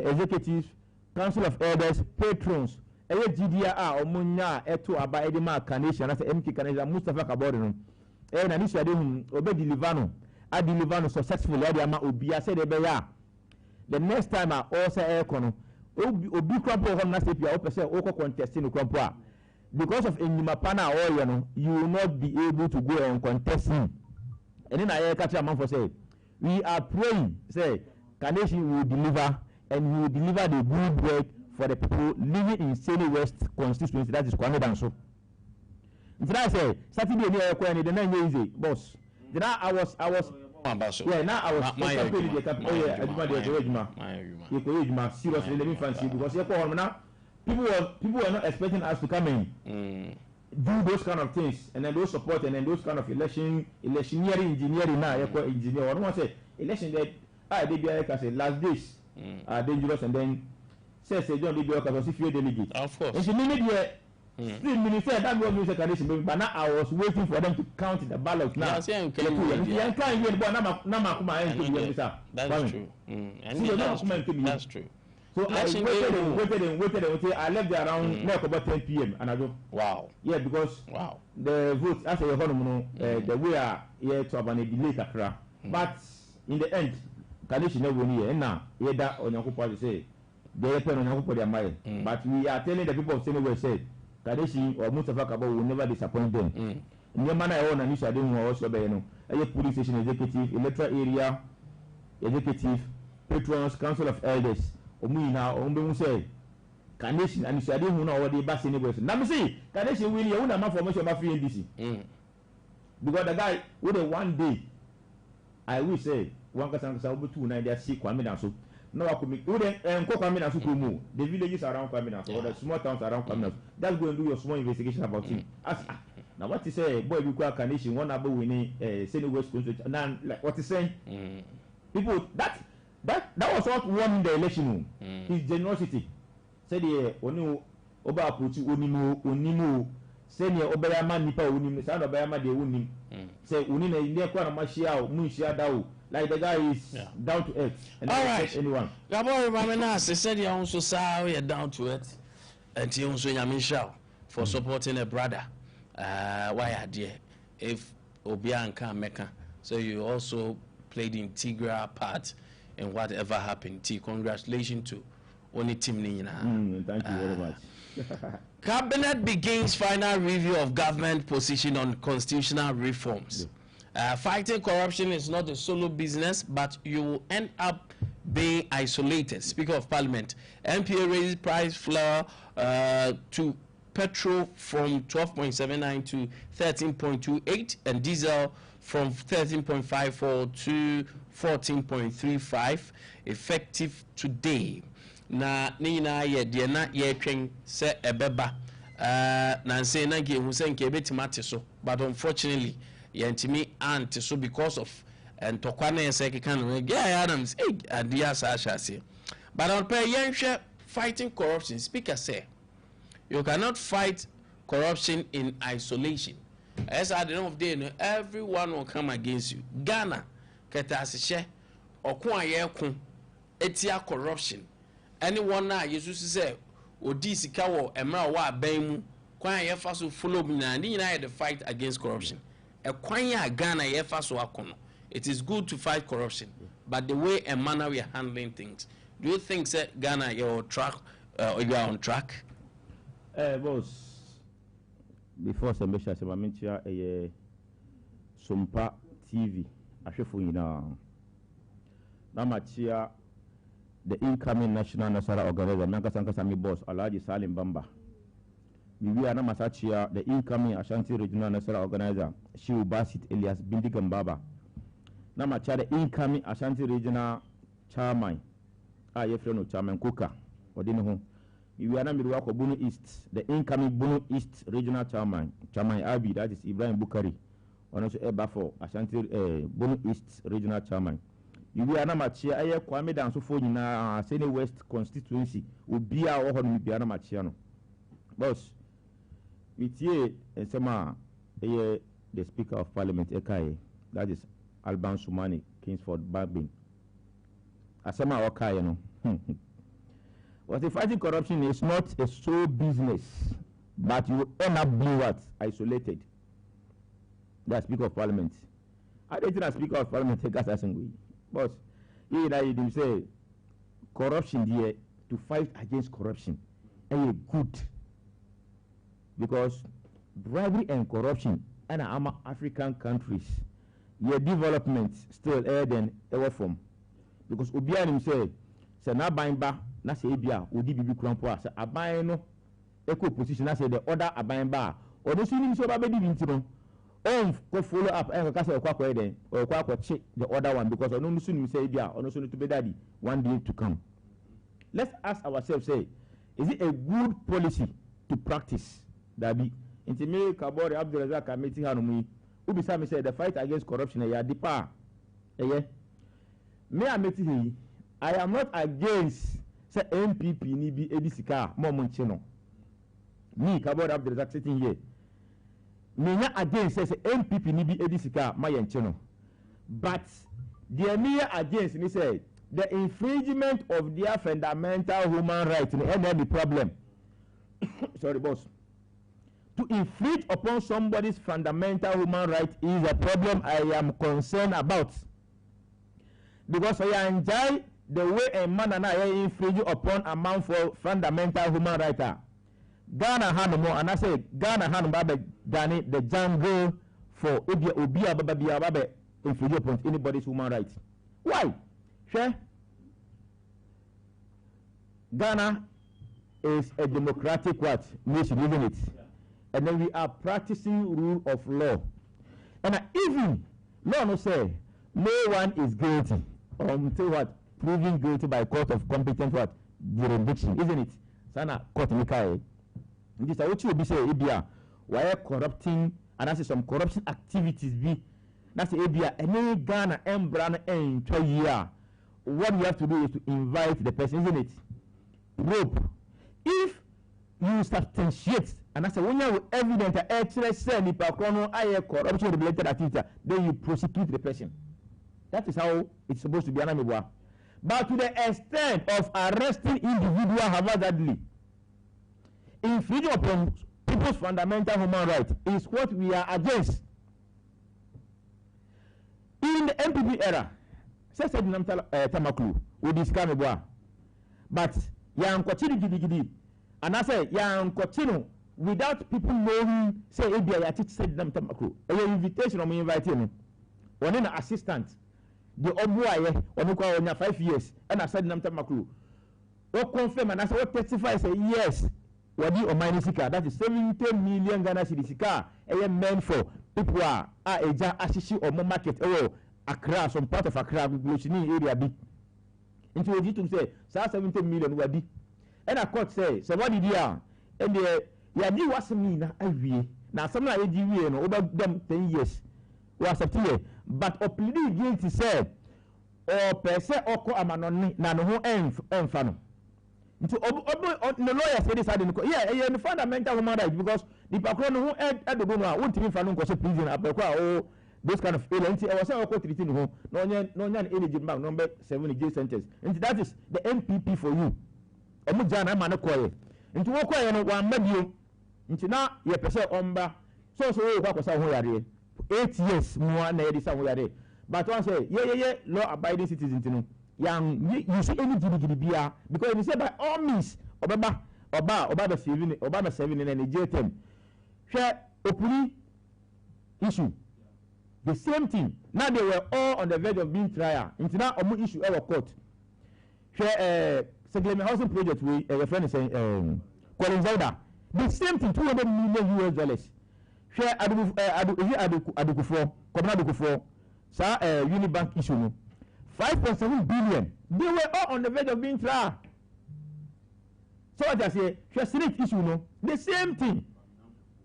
executives council of elders patrons GDA omunya eto aba edema Carnation as MK Carnation Mustafa Kabore no na ni suade hu obe deliver no successfully ade ama obi ase de be ya the next time also kono obi kwampo ho na sepia o pese o ko contest no kwampo a because of enyima pana oye no you will not be able to go and contest him and na ye catch am for say we are praying say Carnation will deliver and he will deliver the good work for the people living in Sene West constituency that is Kwame Nkwantabisa. Did I say Saturday near Kwame the 9 easy boss? Then I was yeah now I was campaigning the campaign seriously let me fancy because now people were not expecting us to come in do those kind of things and then those support and then those kind of electioneering engineering now engineer I don't want to say election that they be like say last days are dangerous and then say John Lee Bioko was few delegate. Of course. And she needed still minister that was music Carnation but now I was waiting for them to count the ballots now. That's true. That's true. So I waited until I left there around about 10 p.m. and I go wow. Yeah, because the votes after your home the way are here to have a delay kakra. But in the end Carnation never here and now that on your party say they depend on their mind. But we are telling the people of Sene West say Carnation or Mustafa Kabore will never disappoint them. New man I own and you didn't also be a police station executive, electoral area executive, patrons, council of elders. Omina ombe say Carnation and you didn't know what the best Sene West. Now me see Carnation will you want a formation about free NDC. Because the guy with a one day I will say one person will be 2 9 they see Kwame Nkwantabisa. No, I could make Kwame Nkwantabisa. The villages around Kwame Nkwantabisa or the small towns around Kwame Nkwantabisa. Just go and do your small investigation about him. Now what is say boy we call Carnation one about winning Senate West Coast now like what is saying people that was what won the election his generosity said the onu oba approach onimu senior obayama nipa onimu say obayama de onim say oni na ile kwa na mashia o mu shia dawo like the guy is down to earth and all right anyone Gabo mama na say said you also say you down to earth and you also nyamisha for supporting a brother why are there if Obian can make so you also played integral part in whatever happened. Congratulations to only team Nina. Thank you very much. Cabinet begins final review of government position on constitutional reforms. Fighting corruption is not a solo business, but you will end up being isolated. Speaker of Parliament, MPA raises price flour to petrol from 12.79 to 13.28 and diesel from 13.54 to 14.35 effective today. Na nina ye de na ye twen se ebeba na nse na ge hu se nke betima te so, but unfortunately ye ntimi ante so because of ntokwa na se keka no ge Adams adia sa ahase. But on pay yenhwe fighting corruption. Speaker say you cannot fight corruption in isolation. As at the end of the day, everyone will come against you. Ghana, Ketasishe, Okwa Etia corruption. Anyone now, Jesus say, Odi Sikawo, Emra wa Bemu, Kwanya Yefaso follow me and the fight against corruption. A Kwanya Ghana Yefaso Akono. It is good to fight corruption, but the way and manner we are handling things. Do you think that Ghana you're on track? Boss. Before Sembesha Semamentia a Sompa TV, Ashefu ina Namachia, the incoming National Nasara Organizer, Nankasanka Sami Boss, Alaji Salim Bamba. We are Namasachia, the incoming Ashanti Regional Nasara Organizer, Shiu Basit Elias Bindigambaba. Namachia, the incoming Ashanti Regional Chairman, Ayefreno Chairman Kuka, Odino. We are not Bunu East, the incoming Bunu East Regional Chairman Abi, that is Ibrahim Bukari, and also Ebafo, Ashanti Bunu East Regional Chairman. We are not Machia, Kwame and so forth in Senate West constituency, would be our own Biana Machiano. Boss, with ye and Sama, the Speaker of Parliament, Ekai, that is Alban Sumani, Kingsford Babin. Asama Okayano. But the fighting corruption is not a sole business, but you end up being what? Isolated. That's Speaker of Parliament. I don't think Speaker of Parliament take us as a but you say corruption here to fight against corruption is good because bribery and corruption in our African countries, your development still than ever from because Obianim say na bamba na say bia odi bibi krampo a say aban no eco position na say the other aban ba odo so nim so ba be di ntiro on go follow up and ka say okwa den or okwa che the other one because ono so nim say bia ono so to be daddy one day to come. Let's ask ourselves, say, is it a good policy to practice that be into me Kabore Abdulrazak committee hanumi who beside me say the fight against corruption ya depa me ameti I am not against say MPP ni bi edisika momonche no me Kabore Abdulrazak sitting here me nya against say MPP ni bi edisika ma yenche no but the me against me say the infringement of their fundamental human rights and the problem sorry boss to infringe upon somebody's fundamental human right is a problem I am concerned about because I enjoy the way a man and I infringe upon a man for fundamental human right. Ghana Hanumo and I say Ghana Hanumo Dani the jungle for Obia Bababi infringe upon anybody's human rights. Why? Sure. Ghana is a democratic nation, isn't it? Yeah. And then we are practicing rule of law. And even law no say no one is guilty until proven guilty by court of competent jurisdiction, isn't it? Sana court Mikai. This is what you be say Ibia why corrupting and that's some corruption activities be that's the Abia any Ghana and Brana and year. What we have to do is to invite the person, isn't it? Rope. If you substantiate and that's when you have evidence that actually say corruption related activity, then you prosecute the person. That is how it's supposed to be. But to the extent of arresting individual haphazardly, infringing upon people's fundamental human rights is what we are against. In the MPP era, said Tamaklu, we discuss but Yan Kochini Gidi, and I say Yan Kochino without people knowing, say Abia Yati said Tamaklu. A invitation of me inviting him. One in an assistant, the Obuaye, on 5 years, and I said Tamaklu. What confirm and I said what testify say yes. Wadi o Mainisika, that is 70 million Ghana cedis. Meant for people who are Eja Ashishi or more market Accra, some part of Accra, Glushini area big. Into a to say, 70 million wadi. And a court say, somebody there, and the Yadi was me na every now some like AGV over them 10 years was a year, but a plea guilty said, or per se or co amanon, nano and fano. The lawyer said this, I didn't go. Yeah, the fundamental human rights because the background who at the Goma won't even find no prison up or those kind of elements. I was saying, treating home, no eligible number 7 jail sentence. And that is the MPP for you. Omujana Manakoye. Into Okoye, one medium. Into now, your percent omba. So, what was our 8 years more than this somewhere. But one say, yeah, law abiding citizens. Young, you see any GDBR because you say by all means, Obama 7 in any jail term. Share openly issue. The same thing. Now they were all on the verge of being trial. Into now, issue our court. Share settlement housing project with a friend is saying, Colin Zelda. The same thing, $200 million. Share Adukufo, Komna Sir, Unibank issue. 5.7 billion. They were all on the verge of being tried. So what I say, Senate issue, no, the same thing.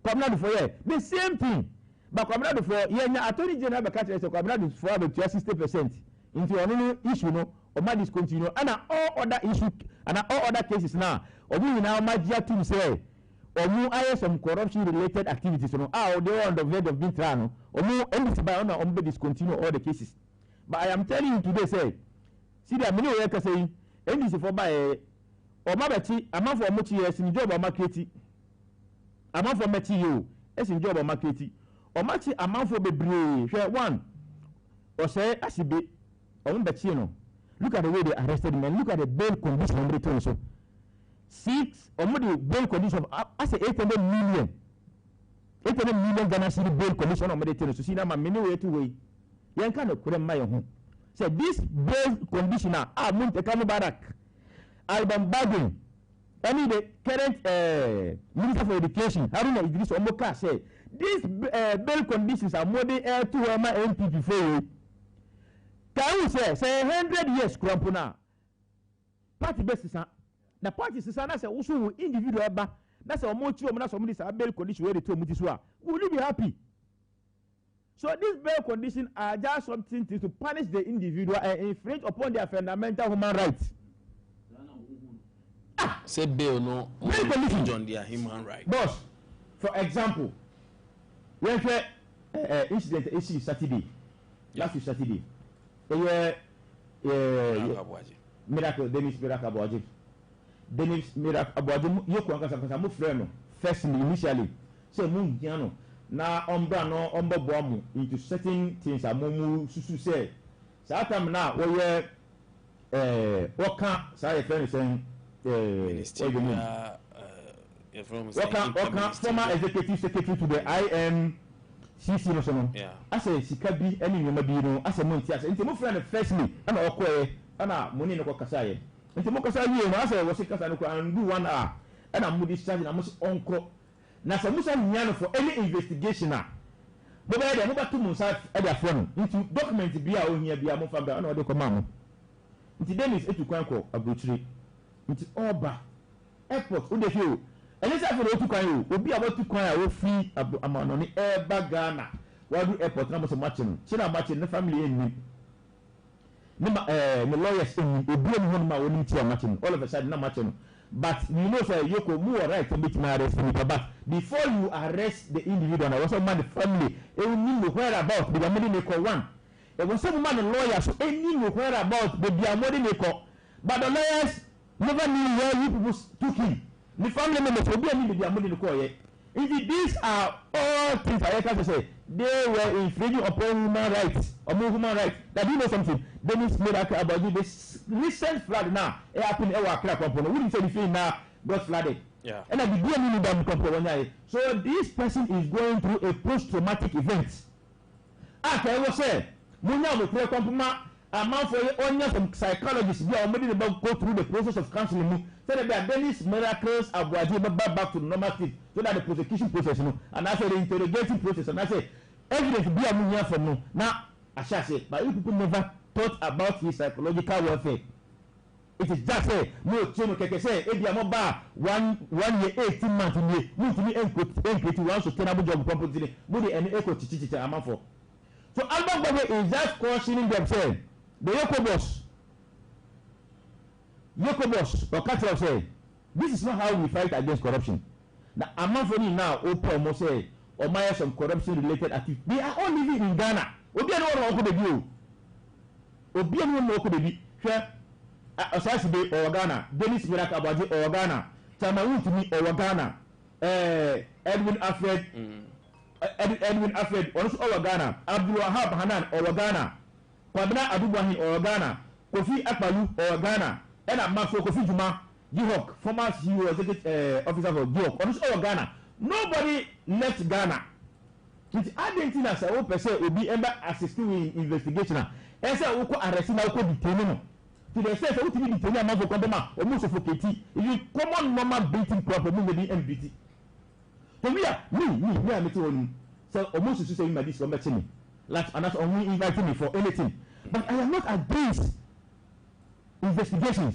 Communal for the same thing. But communal for Attorney General Bakati so communal for about 60% into an issue, no, or might discontinue, and all other issues and all other cases now. Or we now might just to say, or more some corruption related activities, no, they were on the verge of being tried, or more anything by honor on discontinue all the cases. But I am telling you today, say, see that many workers saying, and this is for by or Mabati, a man for much years in job or market, a man for material, as in job or market, or much a man for be share one, or say, as he be, or Bachino. Look at the way they arrested him and look at the bail condition on return. So 6 or more the bail condition, I say 800 million Ghana city bail condition on return. So see now, many way to way. Yan kind of couldn't my home. So this bail conditioner, Muntekano Barak, Alban Bagun, only the current Minister for Education, Haruna Idris Omoka say, these bail conditions are more than air to my MPP for you. Can you say 100 years, Crampuna? Party basis, the party is also individual, that's a more true, that's somebody's bail condition ready to Mutiswa. Will you be happy? So these bail conditions are just something to punish the individual and infringe upon their fundamental human rights. Say bail no bail condition on their human rights. Boss, for example, when incident issue Saturday, last week Saturday, Miracle Dennis Miracle Abuaji. Dennis Miracle Abuaji, you can go friend firstly initially. Say Mungiano. Na ombra no ombo boamu into certain things amomu susu say satam na wo ye woka say friend saying woka former executive secretary to the IMCC no so no ase sika bi eni nyoma bi no ase monti ase nti mo friend firstly ana okoye ana moni no kokasa ye nti mo kasa wie no ase wo sika sa no ko andu 1 hour ana mo discharge na mo onkro na so musa nyano for any investigation na bo be dey mo batu musa e dey afro no into document bia o hia bia mo fa ba na o dey ko ma mo nti Dennis etu kwan ko abrochire nti oba airport o dey feel And this for the Tukan, will be about to cry or free amount on the air Bagana. While the airport numbers of matching, China matching the family in me. The lawyers in the blame one my own matching, all of a sudden not matching. But you know, sir, you could move right to meet my arrest. But before you arrest the individual, I was a man, the family, it will need to where about the American one. It was some man, a lawyer, so it need to where about the American. But the lawyers never knew where you people took him. The family members will be able to be American. If these are all things I can say, they were infringing upon human rights, human rights. That you know something. Dennis Miracle about this recent flood now. It happened in our company. We didn't say the thing now got flooded. Yeah. And I began in the company. So this person is going through a post-traumatic event. After I was saying, Munya will play compliment. Amount for only some psychologists. We are already about go through the process of counseling. So that there are Dennis miracles are back to the normal state. So that the prosecution process, and I say the interrogating process, and I say evidence be a munya from no. Now I shall say, but you people never thought about his psychological welfare. It is just say no chain okay say if you are bar 1 year 18 months in year, you to be equity one sustainable job property, body and equal chichicha amount for. So Alba Bobe is just cautioning themselves. The Yoko boss, or Catcher say, this is not how we fight against corruption. Now, among for me now, Opa say, or my some corruption related activity. They are all living in Ghana. Obi no one who dey do. Obi no one who dey be. Hwe Osasi dey or Ghana, Dennis Miracle Abaji or Ghana, Tamawu to me or Ghana. Edwin Alfred, also or Ghana, Abdul Wahab Hanan or Ghana. Kwabena Adubahi or Ghana, Kofi Akpalu or Ghana, and Amafo Kofi Juma, Gihok, former CEO executive officer for Gihok, or Ghana. Nobody left Ghana. It's Argentina, so person will be able assisting in investigation. And so, we arrest now, detain. To the extent that we detain a man for Kondoma, almost suffocating. If you common normal beating problem, maybe MBT. So we are, me, I'm meeting so almost to say, my this one, me. Like, and that's only inviting me for anything. But I am not against investigations.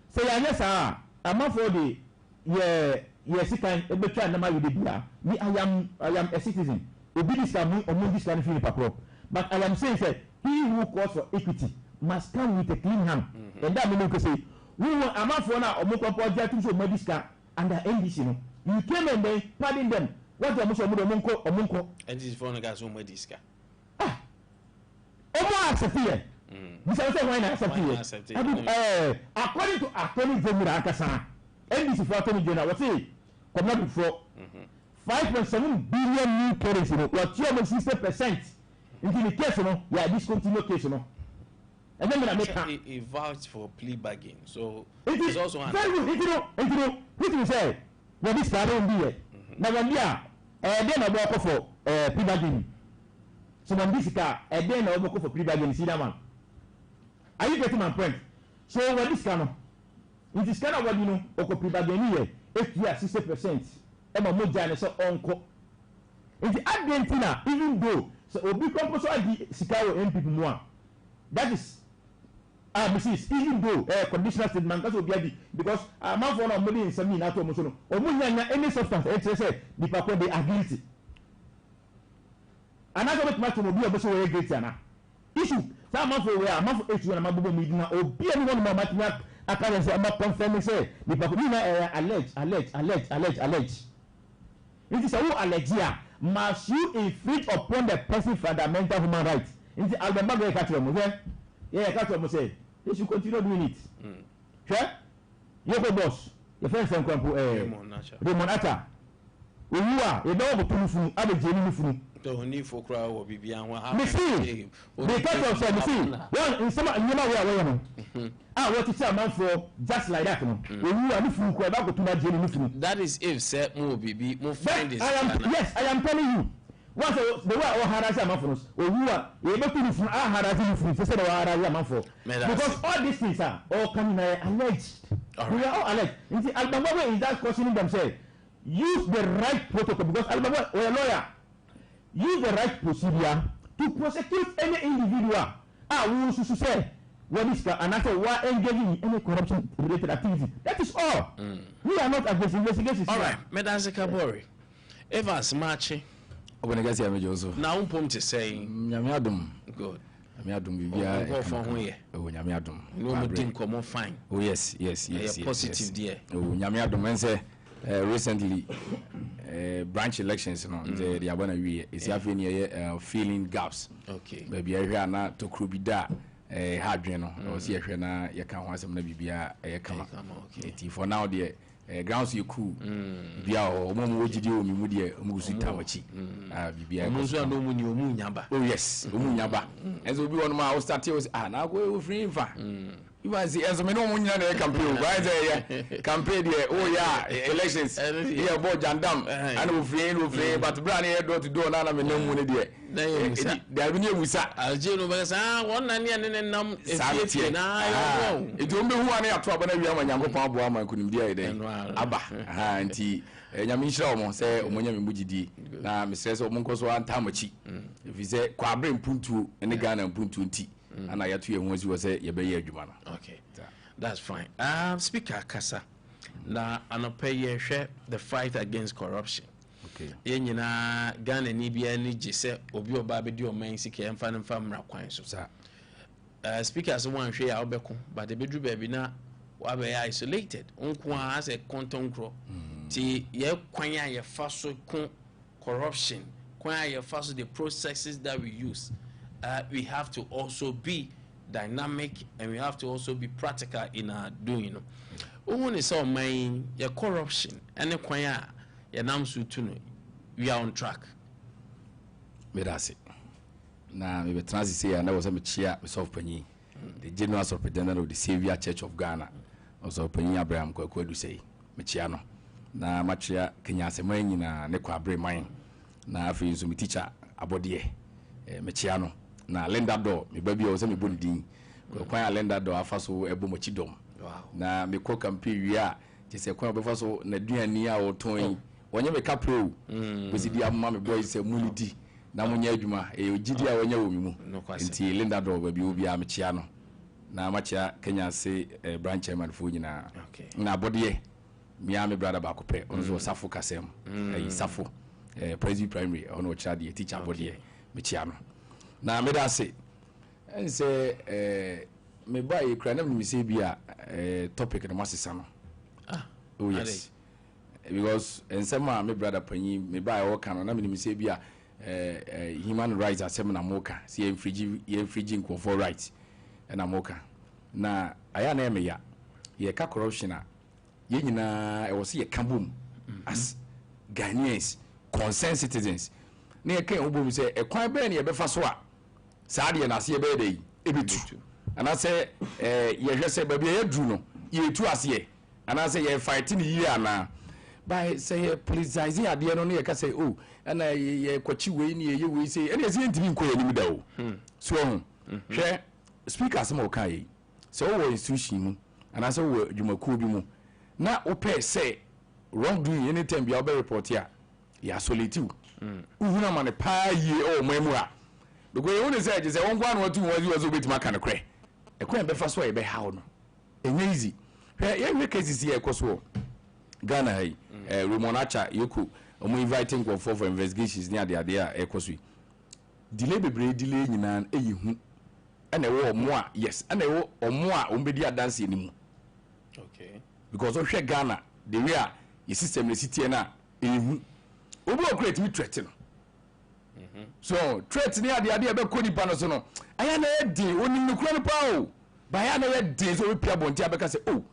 So yes, I'm not for the kind of try number with the beer. Me, I am a citizen. Obedience can among this kind of thing, but I am saying that he who calls for equity must come with a clean hand. And that means to say, we want a man for now, or more project to show Mediska under NDC. You came and they pardon them. What the most of Munko? And this is for the guys who Mediska. Accepted. According to Attorney General Akasa, NBC for Attorney General, what's it? Come up before 5.7 billion new currency, what 60% into the case, yeah, discontinued case, and then I make a vouch for plea bargain. So it is also very good. What you say? Well, this guy don't be it. Now, when then I walk for plea bargain. So when this car, and then I will go for pre-bargain, see that one. Are you getting my point? So when this car, it is kind of what you know, or pre-bargain here, if you are 60%, and my mother is uncle. In the Argentina, even though, so will be composed of the Chicago MP more. That is, Mrs. Even though conditional statement, that's what be because I'm not for money in some minute or any substance, it's said, the people they are guilty. And I don't make to be able to great issue. Some month for a month for 8 and Mabu Medina or be anyone of my I can't say I'm not confirming say the Papua allege. It is a whole allegia. Must you infringe upon the person's fundamental human rights? In the Alabama Catherine, yeah, Catherine say they should continue doing it. Sure? Yoko boss, your friend from Raymond Atta. You are a dog of Abe Jenny. Only for crowd will be beyond what happened. Because of say, well, in some you know where what to say a man for just like that, when you are looking for about to that jelly. That is if set more baby, more friend is. Yes, I am telling you. Once the way our harass a man for us, or you are able to listen our harassing from the set of our man for. Because all these things are all coming alleged. We are all alleged. In the Alabama is that questioning themselves. Use the right protocol because Alabama or a lawyer. Use the right procedure to prosecute any individual. We should say what is and after why engaging in any corruption related activity. That is all. We are not against investigations. All right, Medase Kabori. Evans Marchi. When I get here, Jozo. Now, to say, Yamiadum. Good. Yamiadum, go for here. Oh, Yamiadum. No more thing come fine. Oh, yes. Positive, dear. Oh, Yamiadum, and say recently, branch elections, you know, the Abana is having filling gaps. Okay. Maybe I hear not to Krubida. Hard, you know, or see a na you can't want some maybe be a come okay. For now, the grounds you cool, be our Momuji, Mumudia, Musitamachi, be a Munyaba. Oh, yes, Munyaba. As we be on my house, that was now go free. You was the as a Menomunia campaign, right? Campaign, oh, yeah, elections here, board Jandam, and we free, but Brandy door to door, none of no money there. There will be Musa. I'll do one and num. It won't be one year trouble. When younger Pabba couldn't be a day. Abba, auntie, Yamisha, say, Omonia Mujidi. Now, Mrs. Omonkos one Tamachi. If he said, Quabrin Puntu and the gun and Puntu tea. And I had 2 years was a Yabe Jumana. Okay, that's fine. Speaker Kasa. Now, I pay share the fight against corruption. Yenina Ghana Nibia Niji said, Obio Babidio main sick and fan and family quines. Speaker as one share Albeco, but the bedroom baby now were isolated. Unqua has a conton crow. Ti ye quanya ye fast corruption, quanya ye fast the processes that we use. We have to also be dynamic and we have to also be practical in our doing. When it's all main your corruption and the quanya your namsu tunu. We are on track. Medase. Now, we transit say, and I was a chair with Penny, the General Superintendent of the Savior Church of Ghana, also Penny Abraham Kwaku say, Michiano. Now, Machia Kenya Semang in a Nequa Bray mine. Now, if you so me teacher, Abodie, Michiano. Now, lend that door, my baby was a bunding. Quite lend that door, Afaso, a bomochidom. Now, me cook and period, just a quite before so, Nadia near or toying. When you make a pro, we see the mammy boys a mulity. Now, when you're Juma, a Gidia when you're no question. Linda Dog will be a Michiano. Now, Macha Kenya say a branch chairman for you now. Okay. Now, body, Miami brother Bacope, also Safo Casem, a Safo, Presi Primary, or no child, a teacher body, Michiano. Now, may I say, and say, me buy a cranium, we say be a topic in the Massisano. Oh, yes. Because and some my brother Penny me buy all can na me say bia human rights asem na moka see infringing for rights na moka na aya na me ya ye ka corruption a ye nyina e wo se ye ka bom as Ghanaians concerned citizens na ye kan obom say e kwan be na ye be fa so a saa de na se ye be dey e betu ana say ye hwese ba bia ye dru no ye tu ase ana say ye fighting ye ana by say politicizing ade no na say oh and ye kwachi we ni ye we say and ye say ntimi nko ye ni da o so hwe speaker some o kai so wo institution mu and I say wo dwumakuo bi mu na o pay say wrong doing anytime be about report here ya solitive uhuna man pa ye o mamu a because you want say say won kwa no watu wo betima kan kre e kwa be fa so e be how no enye easy hwe ye cases here ekoso Ghana hey Rumonacha yoku omo inviting for investigations near the idea ekosui delay bebre delay nyina eyihu ana wo omo a yes ana wo omo a ombedi adanse enimu okay because o hwe Ghana the way a system city na eyihu obi o create me threat no so threat ni ade be kodi pa no so no aya na e dey oni nukura no pa o ba ya na e dey so we pia bonti abeka say oh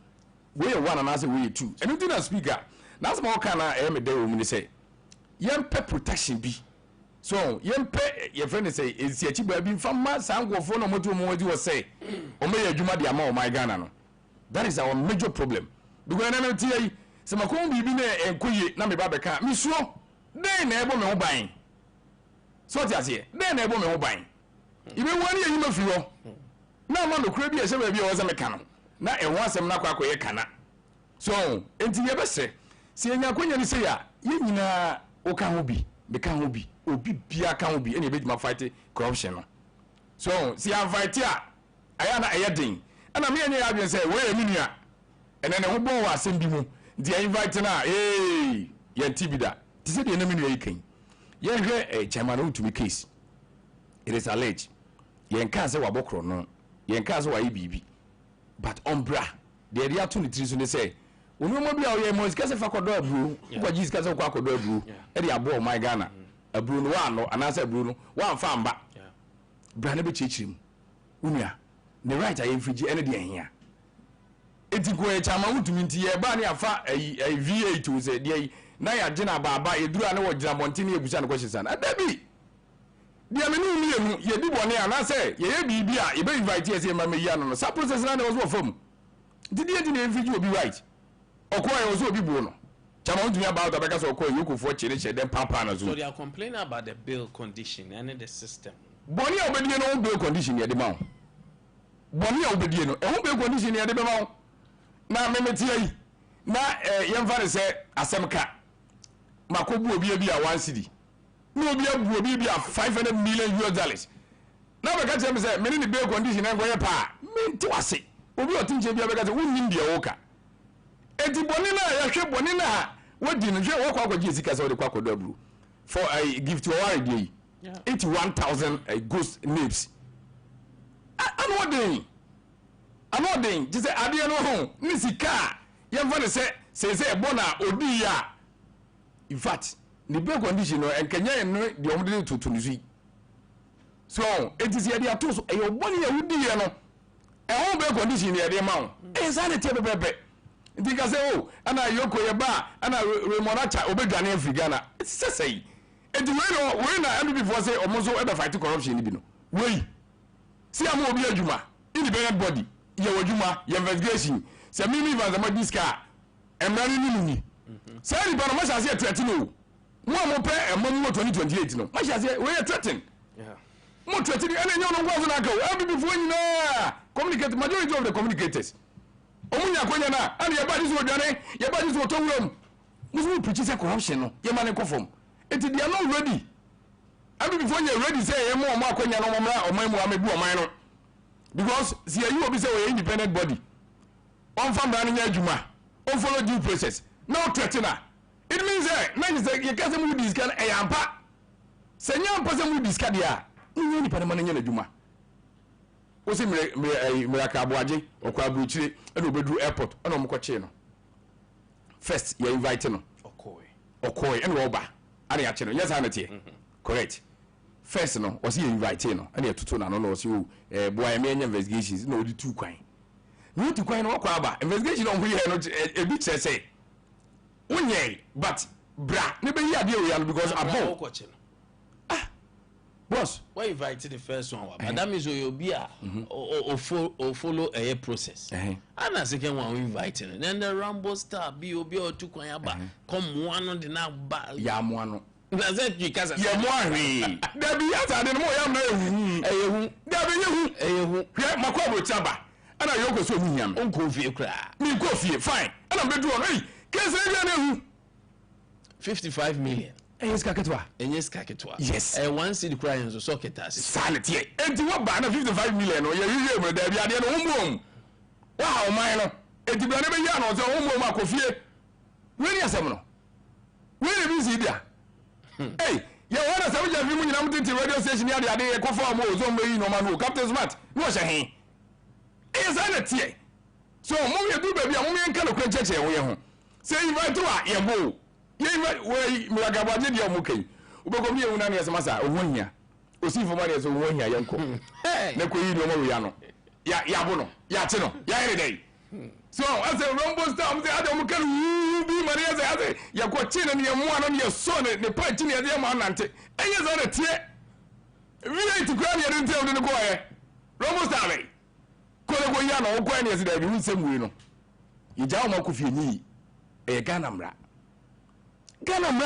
we one and I say we two and you do not speaker that's more kind of me dey we say yem pe protection bi so yem pe your friend say is ya chiba bi fama sangofo no moto mo wadi wo say o me adwuma de ama o my Ghana no that is our major problem because na ti yi se makom bi na enkoye na me ba beka me suo den na ebo me ho ban so ti ase den na ebo me ho ban ibe wani yi ma fi ho na ma no kura bi e se ba bi o ze me ka no na ehun asem na kwa akoye kana so enti ye bese se enya kwanya ni se ya ye nyina o ka ho bi be ka ho bi obi bia ka ho bi ene be djuma fight corruption no so si an fight a ayana ayedin ana me anya adwen say we enunua ene ne ho bon wa asem bi mu dia invite na ye tibida ti se de na menua yikan ye hwe chairman utumi case it is alleged ye nka se wabokro no ye nka se wa yibibi but ombra de dia to ni tri so ne say onu mo bia o ye mo ska se fa kodo aburu ko ji ska se ko akodo aburu e de abo my Ghana aburu no wa no anasa aburu no wa mfa mba bra ne be chichirim unua the right I infringe any de here eti ko e chama utumi nti ye ba ne afa V8 wo se de na ya gina baba edura ne wo gina montini ebusa ne kwehisa na dabi de me ni enu ye di bone anasa ye bibi a ye be invite ye se ma me yi ano no sa process na ne wo so fam did you infringe obi right okoye wo so obi bu no chama utumi about abeka so okoye yokofo chire che dem papa na zo so they are complaining about the bill condition and the system boni obedie no bill condition ye de ma boni obedie no e ho bill condition ye de be ma na memetie yi na yemfa ne se asemka makobu obi a 1 cedi no obi abu obi a $500 million na be ka tell say me ni bill condition en goye pa me nti wase obi otinche bia be ka say wunni de woka eti boni na ya hwe boni na wodi no hwe wokwa kwaji esika say wodi kwa kodo aburu for a gift to award dey 81,000 ghost names anodin just say ade no ho ni sika yemfa ne say bona odi ya in fact the bill condition no enkanya no de omde tutu ni so it is here to so e oboni ya udi ye no e ho bill condition ye de ma ho e sa ne tie bebe ndi ka say oh ana yoko ye ba ana remonacha obedwane Africa say edi we na anu before say omozo e be fight corruption ni bi no we see am obi adwuma independent body ye wadwuma ye investigation say mimi vanzama diska emrani ni muni say di bana ma sha say threaten o mo pe emom 2028 no ma sha say we threaten mo threaten ene nyo no ngwazo na ka o before nyina communicate majority of the communicators omunya kwanya na ani ye ba di so odwane ye ba di so otowuram musu preach say corruption no ye ma ne kofom eti they are not ready abi before you ready say ye mo akwanya no momra oman mu amebu oman no because see you obi say we independent body on fam ran nya adwuma on follow due process no threatener it means na you say you can say mu discan e yampa say nya ampa say mu discan dia nyi ni panama nya adwuma o se mira ka aboaje okwa abuchire e no bedru airport e no mkoche no first you invite no okoy e no oba ari ya cheno yes anatie correct first no o se invite no and atuto na no se boy me anya investigations no odi two kwan no two kwan no kwa aba investigation on here no e bi che say unye but bra ne be ya dey we because abo boss why invite the first one but that means you be or follow a process and second one we invite and then the Rambo star be obi or two kwan aba come one on the now ba ya mo ano na say you kasa ya mo ahwe da bi ya ta de mo ya ma ehu da bi ehu hwe makwa chaba ana yoko so mu hiam onko fie kra mi ko fie fine ana be do no kese bia na ehu 55 million yes kaketwa enyes kaketwa yes 1 cedi cry so socket as sanity enti wo ba na 55 million no ye yiye mo da bia de no humom wa o man no enti bia ne be ya no so humom akofie we ni asem no we ni bi si dia hey ye wona sa wuja fi mu nyina mutinti radio station ya de ade ko fa mo zo mo yi no ma no Captain Smart no hye he e sanity so mo ye du ba bia mo ye nka no kwen cheche wo ye ho say invite wa ye bo ye we miragabaje dia omukai ubekomi ye una ne semasa ohonhia osifo ma ne so ohonhia yanko ne ko yi no mo ya no ya bo no ya che no ya here dai so as a Rambo star am say ade omukai bi mari ase ya ko chi ne mo ano ne so ne pa chi ne ye ma nante enye zo ne tie wi ti kwa ne nte o ne ko ye Rambo star be ko le ko ya no ko ne se da bi nsem no ye jawo ma ko fie ni e Ghana mra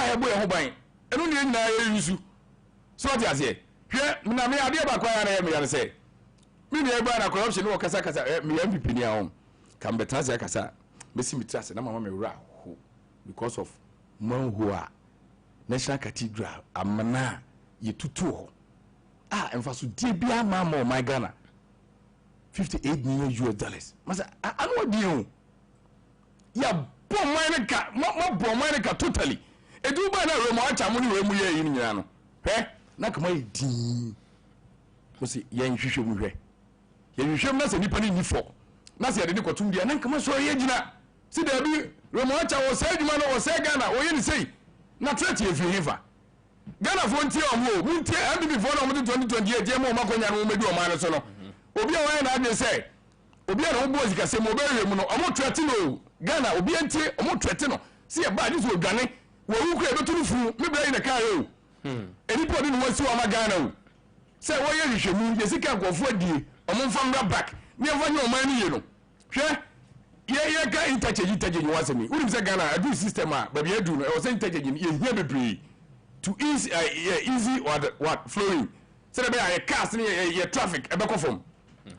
ya boy ho ban enu ne nyina ye yusu so ti ase hwe na me ade ba kwa ya na ye me ya se me ne ba na corruption wo kasa me MVP ni a hom kam beta se kasa me si mitrase na mama me wura ho because of man who are National Cathedral amana ye tutu ho emfa so die bia mama my Ghana $58 million. Masa, I know what you. Ya bon manika, ma bon manika totally. E do ba na remo acha mo ni remo ye yin nyina no. Hwe, na kama di. Ko se ye nhwehwe mu hwe. Ye nhwehwe na se nipa ni ni fo. Na se ye de ni kotum dia na kama so ye gina. Si da bi remo acha wo se adwuma no wo se Ghana, wo ye ni sei. Na threat ye fi hefa. Ghana fo ntie omo, mu ntie MPP fo na omo 2028 je mo makonya no medi o ma no so no. Obi a wan na adwe say obi a no bo zika se mo be mu no omo threat no Ghana obi ntie omo threat no se e ba dis wo dwane wo wu kura be tunu fu me bra yi na kai o eni po di no wasi o ma Ghana o se wo ye hwehwemu ye sika nkofo adie omo mfa mra back me mfa nye o man ni ye no hwe ye ka interchange wase mi uri se Ghana adu system a ba bi adu no e wo se interchange ye hia bebre to easy what flowing say be a cars ni ye traffic e be confirm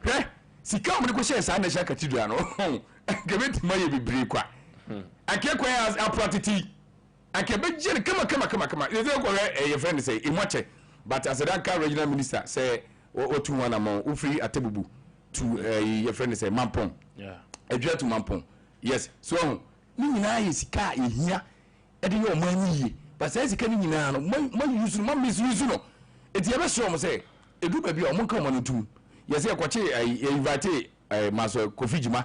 hwe sika mo ko share sa na sha cathedral no gebet ma ye bebre kwa akekwa as apratiti akebe jere kama ye say ko ye friend say imoche but as that car regional minister say otu wana mo ufri atebubu to your friend say mampon adua to mampon yes so ni nyina ye sika ye hia e de yo man yi but say sika ni nyina no man use no man misuse no eti e be so mo say edu ba bi o mo kan mo no tum yes e kwache invite maso kofijima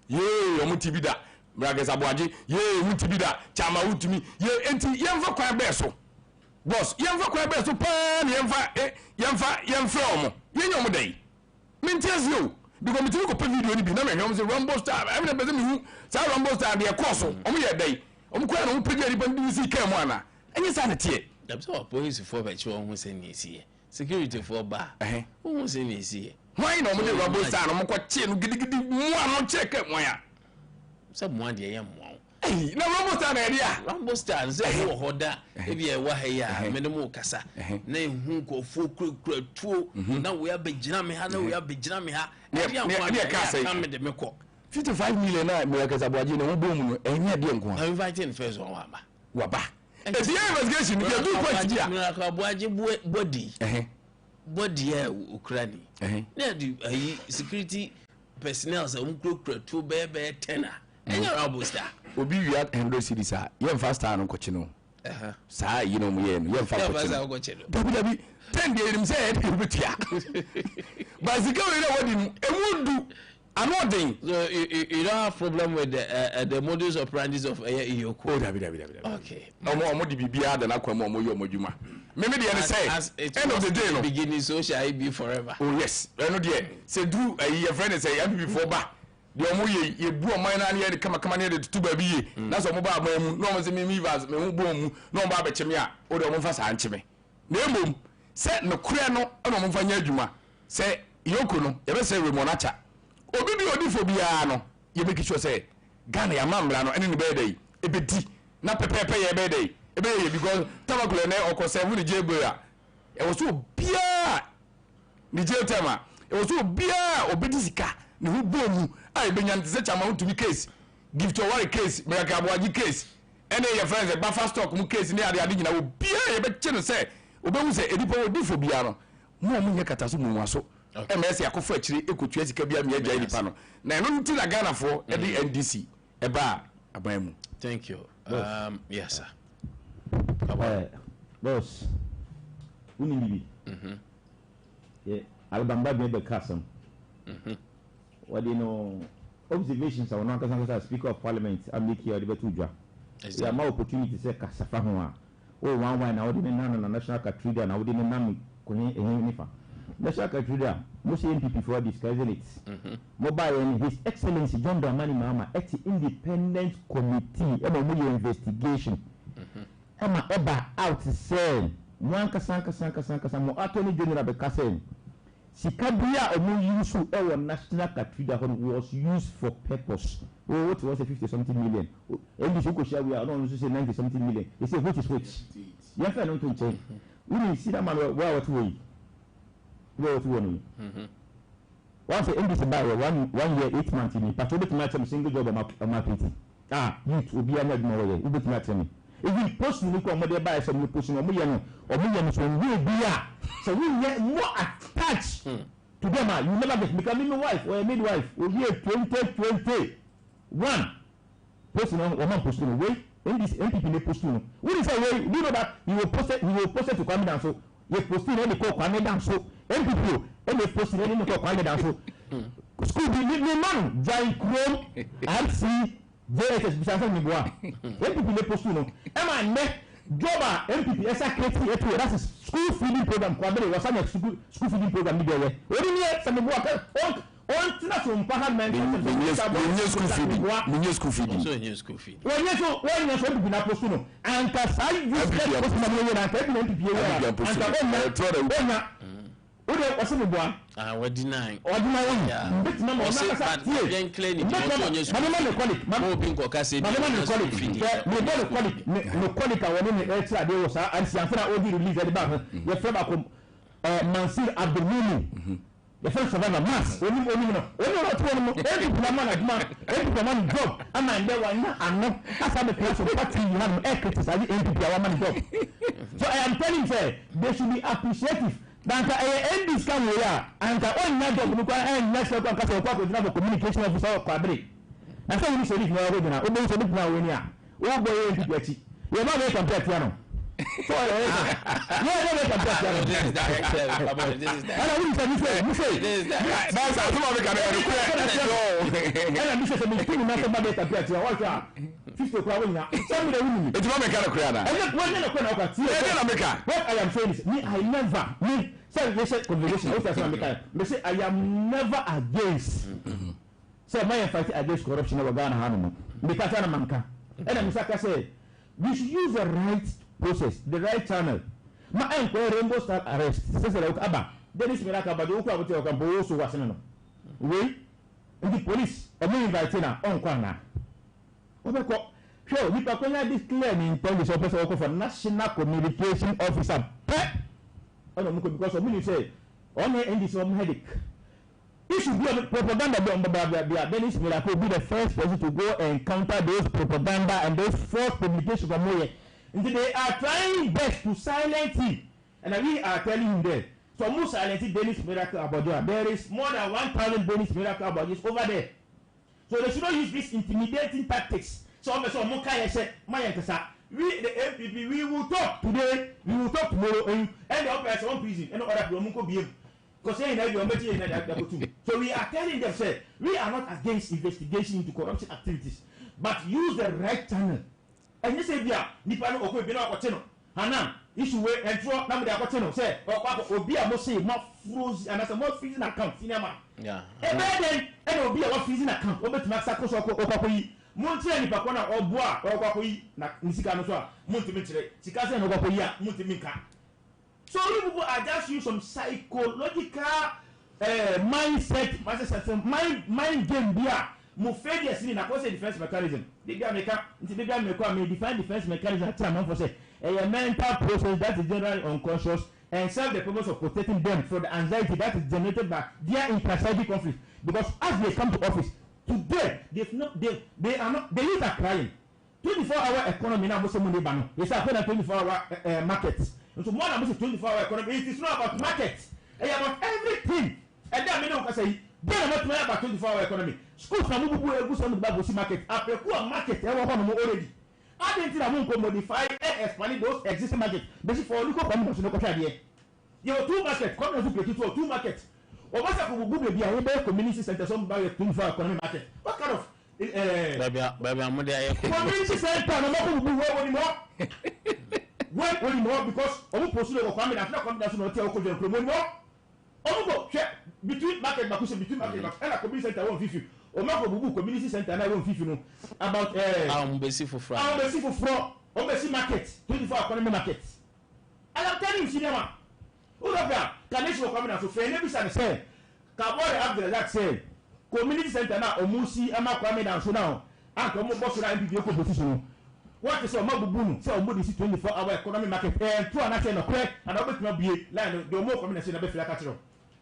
ye o mo tibida braga aboaje ye mu tibida chama wutumi ye enti yemfa kwan be so boss yemfa kwan be so pa ni yemfa omo ye nyom dai mintias yo because me tiko pe video ni bi na me hwom say Rumble Star I mean be me hu sa Rumble Star de course omo ye dai omo kwa na omo pege ri bandi si kan mu ana enye sa na tie da so police for be chi won hu se ni si security for ba hu se ni si why no omo de Rumble Star no mo kwa chi no gidigidi mu ano check mo ya se mo ade ye mo na Rumble Star na area Rumble Star say wo hoda e bi e wa ha ya me ne mo kasa na hu ko fo kura tuo na we abegina me ha na we abegina me ha area mo ka say me de me ko 55 million na me ka saboaje na wo bom no enye de nko ha inviting first one wa ba e bi investigation bi do point dia me ka saboaje body Ukraine na di security personnel say kura tuo be 10 enye Rumble Star obi wi 100 cities a yem fast star no kochi no saa yi no mu ye no yem fast kochi no dabi 10 dey rim say e betia basika we na wodi emudu anodin so you don't have problem with the modus operandi of Iyoko oh dabi okay omo di bibia da na kwa mo yo modwuma me dey say end of the day no beginning so shall be forever oh yes eno dey say do your friend say happy before ba de omo ye bu o man na ye de kama ne de tutu ba bi ye na so mo ba mu no mo se me vas me hu bo mu no mo ba be cheme a o de omo fa sa ncheme na emom se no kure no no mo fa nya adwuma se Iyoko no ye be se we mo na cha obi bi odi fo bia no ye be kisho se Ghana ya mamra no ene ne be dey e be di na pepepe ye be dey e be ye because tabakule ne okose wu ni jebo ya e wo so bia ni je tema e wo so bia obedi sika ne hu bo mu ai benya ntse chama ntumi case give to worry case me ka aboaji case ene your friends e buffer stock mu case ne ade nyina wo bia ye be che no se obehu se edipo wo difo bia no mo nye kata so mu waso e me se akofo akiri ekotua sika bia me agya nipa no na eno nti na Ghana for e di NDC e ba aban mu thank you yes sir boss uni bibi Alabama be kasam what do you know observations are not as speaker of parliament I'm make here the betudwa there more opportunity say kasafa ho a oh one now the na national cathedral now the na konye ehenifa national cathedral most MPP for discussing it mobile and his excellency John Dramani Mahama at the independent committee e mo investigation eba out say mwanka sanka mo attorney general be kasen Sikabria omo use our national cathedral was used for purpose. Oh, what was 50 something million? And this we are not say 90 something million. They say which is which. You have not to change. We see that man where what way. Where what way. Once the end is by 1 year 8 months in patrol match some single job on my PT. Youth will be another more way. We match me. If we post you come there by some post no mo ye no so we be so we get more attached to them, you never get becoming a wife or a midwife. Will be a 2021 posting on one posting away. In this MPP posting. When you say way, you know that you will post it to Kwame down. So you posting any call Kwame down. So MPP and they posting any call Kwame down. So school be man, giant chrome, RC, JSS, Bisansa Niboa. MPP posting. Am I met Joba MPP SAKT? That's a school feeding program. Kwame was a school feeding program. Only some on Sompa new school feeding. So new school feeding. When you so be na postuno and ka sai you get postuno na na ka bi na MPP and ka o de o se me boa we deny yeah bet na mo na ka bien claim it no new school mo bi nko ka say no quality ka woni ne extra de wo sa and sian fara o di release de ba ye fa ba ko Mansir Abdulmuni the first of all mass only not one every man job and I there one and no as I'm a place of party you have criticize MPP our man job. So I am telling you they should be appreciative that I end this kind here and I only job because I next time because of communication officer of Kwabre and so you say this now now we say this now when ya o boy MPP you not make compare piano. So I am never against. So my fight against corruption of Ghana because I'm manka. And I'm say we should use the right process, the right channel. Ma enko rainbow star arrest. Sese la aba. Dennis Miraka ba do ko abote o kan bo so wasene no. We the police e me invite na on kwa na. Obeko sure we pa kwanya declare ni intelligence officer ko for national communication officer. Ono mo ko because of me say on end some headache. It should be a propaganda bomb. Dennis Miraka will be the first person to go and counter those propaganda and those false publications from Moye. They are trying best to silence him, and we are telling him that. So, most silencing Dennis Miracle about there is more than 1,000 Dennis Miracle about this over there. So, they should not use these intimidating tactics. So, Mokaya said, we, the MPP, we will talk today, we will talk tomorrow, and the operation one prison, and other people be because so we are telling them, say, we are not against investigation into corruption activities, but use the right channel. And you say, yeah, Nipano Oko Bino Akoteno, Hanam, issue way and throw number Akoteno, say, or Papa Obia Mose, more frozen, and as a more freezing account, cinema. Yeah. And then, and Obia what freezing account, over to Maxako Okapi, Monte and Papona or Bois, or Okapi, Nisika, Montimitri, Sikasa and Okapoya, Montiminka. So you people are just use some psychological mindset, mind game beer. Mo failure sini na cause defense mechanism. The guy make define defense mechanism for say a mental process that is generally unconscious and serve the purpose of protecting them from the anxiety that is generated by their intra-psychic conflict. Because as they come to office today, they youth are crying. 24-hour economy now most money ban. It's a 24-hour market. And so more than 24-hour economy, it is not about market. It's about everything. And then I say they are not about 24-hour economy. Schools na mubu egu so mba go market. Apeku a market e wo no already. I didn't think I modify and expand those existing markets. But for local community no kwhwa de. Your two markets, come to play two markets. O ba sa ko bubu be bia we be community center some buy 24 economic market. What kind of baby amode aye community center no ko bubu we woni mo. When only more because omu pursue go Kwame na come down no tell ko je promo mo. Omu go between market back between market back and community center 150. Omako bubu community center na 150 no about Mbesi for market 24 economic market. I am telling you cinema. Ulabia kaneshi ko come na so fe ne bi say Kabore Abdulrazak say community center na omusi ama Kwame na so now and omo boss na MPP ko position. What is omo bubu no say omo dey 24-hour economic market to an say no correct and omo tuma bie line the omo community na be feel catch ro.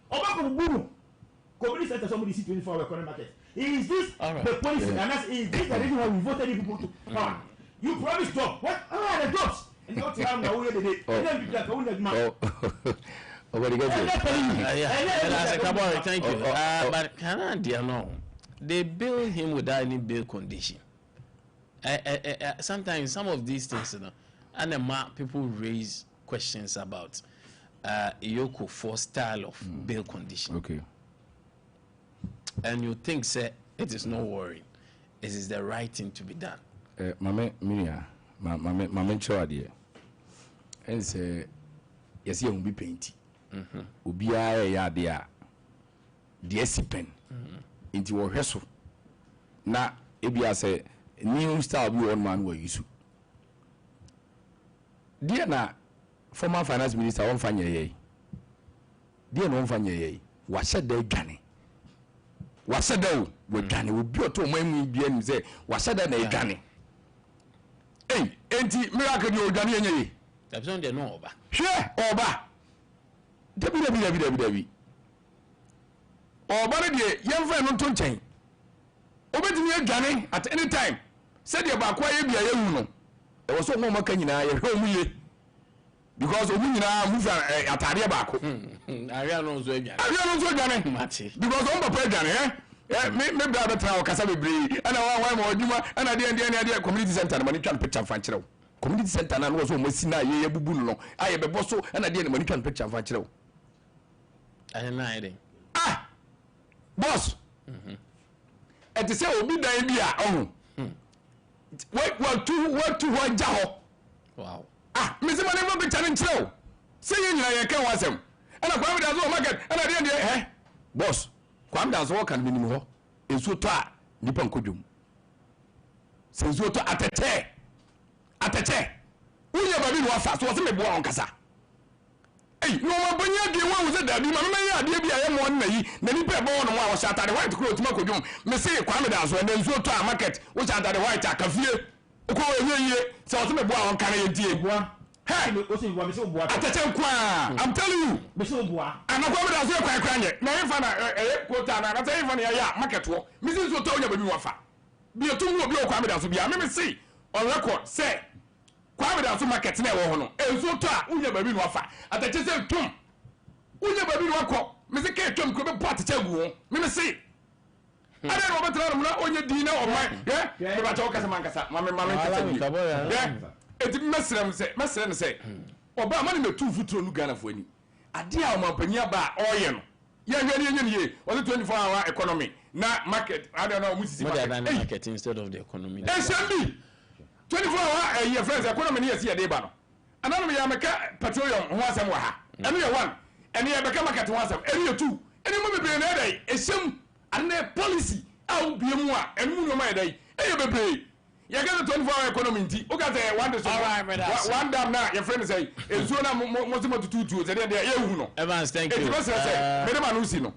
Omako bubu no community center somebody see 24-hour economic market. Is this the policy? And that's is this the reason why we voted people to power? You promised job. What? The jobs. And what you have now? And then people are going to Thank you. But Canada, no, they bill him without any bail condition. Sometimes some of these things, you know, and people raise questions about Yoko for style of bail condition. Okay. And you think, say, it is no worry. It is the right thing to be done. Mame Chawadi. And say, yes, you will be painting. Ubia ya dia sipen into wo hweso na ebia say new style bi on man we use dia na former finance minister won fanya ye dia no fanya ye wa sheda dwane wa sheda o we dwane obi oto man mu bia ni say wa sheda na dwane enti miracle di o dwane yenye ye tabson de no oba hwe oba Dabi. Obare de yemfa no to nchen. Obetimi adwane at any time. Said ya ba kwa ye bia ye hu no. E wo so mo maka nyina ye hwe mu ye. Because omu nyina mu fa atare ba ko. Aria no zo adwane. Aria no zo adwane. Mate. Because on papa adwane me bra betra o kasa bebre. Ana wa ma odwuma ana de community center na mani twan picture fan kirew. Community center na no so mo sina ye bubu no. Aye bebo so ana de mani twan picture fan kirew. Boss. Et say obi dan bia ohun. What to jaho. Wow. Me say man never be challenge o. Say you nyina ye kan wasem. And Kwame da zo market and dey boss. Kwame da zo kan minimum ho. Enso to a nipa nkodwom. Se enso to atete. Uye babi no afa so se me bo on kasa. No one banya de one was that be my idea be I am one na nipa bo no wa sha atade white clothes ma kodwom me say Kwame da so and then so to a market which atade white akafie ko ye so me bo a on kan ye die boa hey o se boa me se boa atete kwa I'm telling you me se boa ana Kwame da so kwa nye na ye fa na quota na say fa na ya market wo me se so to onya babi wa fa bi etum obi o Kwame da so bia me say on record say Kwame da so market na e wo ho no enso to a unya babi no afa atache se tum unya babi no akọ me se ke tum ko be pot che gu me se ada no betra no na onye di na o man me ba ta o kasa man kasa ma me eti mesrem se oba ma ne metu futuro nu Ghana fo ani ade a o mampanya ba oye no ya hwere ye o 24-hour economy na market I don't know musisi market instead of the economy. SMB 24-hour your friends economy yes here dey ba no ananu ya meka petroleum ho asem wa ha eno ye one eno ye beka market ho asem eno ye two eno mo bebre na dey esem ane policy a wo bie mu a eno mu no ma dey eye bebre ya get the 24-hour economy nti o ga say one day so one dam na your friend say enzo na mo se tutu say dey ye hu no Evans thank you me dem anu si no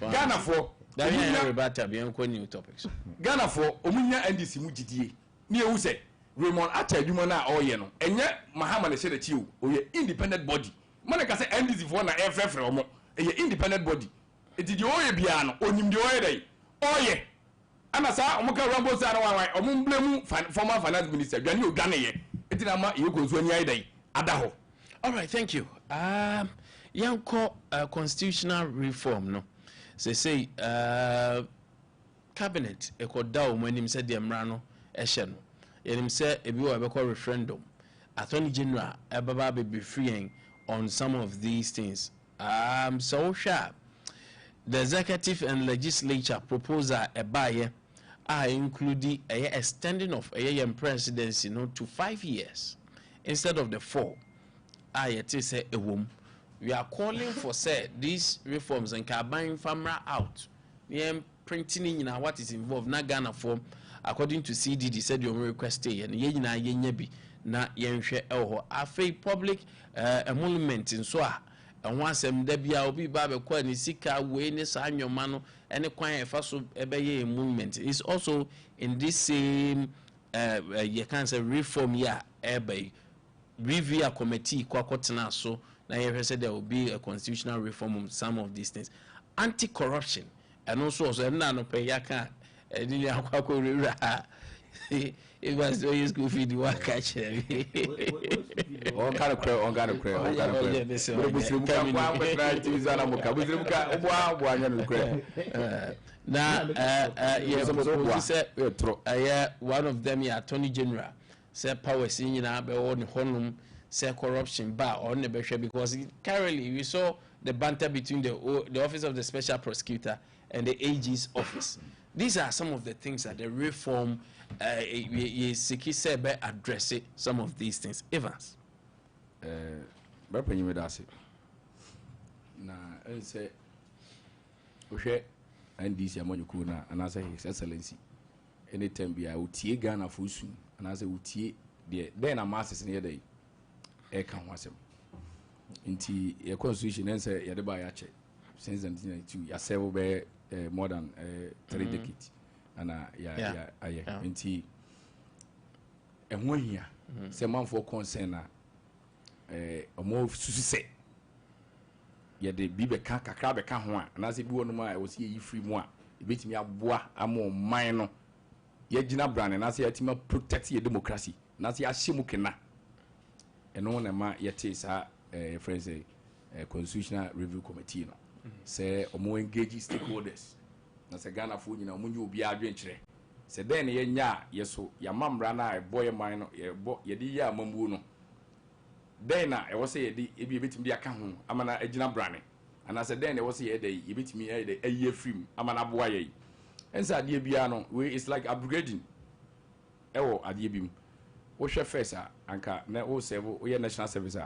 Ghana for that here about bien ko new topics Ghana for omunya NDC mu gidie ni ehu say Raymond Acha adwuma na oye no enye Mahama na shede chi o oye independent body man ka say NDC for na efrefre omo eye independent body etidi oye bia no onim de oye dey oye ana sa omo ka rambo sa na wan omo mblemu former finance minister dwane odwane ye etina ma ye ko nso ni ayi dey adaho. All right, thank you. Yanko constitutional reform no say cabinet e ko da o manim say de mra no e hye no yenim say ebi wo be call referendum attorney general ebaba be freeing on some of these things. So sharp the executive and legislature proposal a buyer are including a extending of a presidency to 5 years instead of the 4. Say a womb. We are calling for these reforms and buying famra out. We are printing in what is involved. Na Ghana form according to CDD said you request and ye bi na yenhwe eho afi public emolument nso a enho asem da bia obi ba be kwa ni sika we ni sa anwoma no ene kwan efa so ebeye emolument is also in this same you can say reform ya ebe review committee kwa kotena so na ye said there will be a constitutional reform on some of these things, anti-corruption and also na no pe yaka ni akwa ko rura. It was so school feed work actually. on kind of cray, on kind of cray, on kind of cray. Now, one of them, Attorney General, said power senior on honum, say corruption bar on the because currently we saw the banter between the office of the special prosecutor and the AG's office. These are some of the things that the reform address some of these things. Evans. Bapenya me dase. Na say ohwe NDC amanyuku na anase His Excellency anytime bia utie Ghana for su anase utie de then na masses ne dey e kan ho asem. Nti your constitution and say yade ba ya che since 1992 ya serve be more than 3 decades and nti ehwo hia say man for concern na omo susu se yade bi be ka kakra be ka ho a na se bi wonu ma o se yi free mu a ebetimi aboa amo man no ye gina brand na se yatima protect your democracy na se ya hyemu kena eno na ma yete sa friends constitutional review committee no say omo engage stakeholders na se Ghana fo nyina omo nyu obi adwenkyere se den ye nya yeso ya mamra na eboye man no ye di ya amambu no den na e wo se ye di ebi ebetimi di aka ho amana agina brane ana se den e wo se ye dey ebetimi ye dey aye film amana boa ye ensa ade bia no we is like upgrading ewo ade bi mu wo hwe first anka na wo serve wo ye national service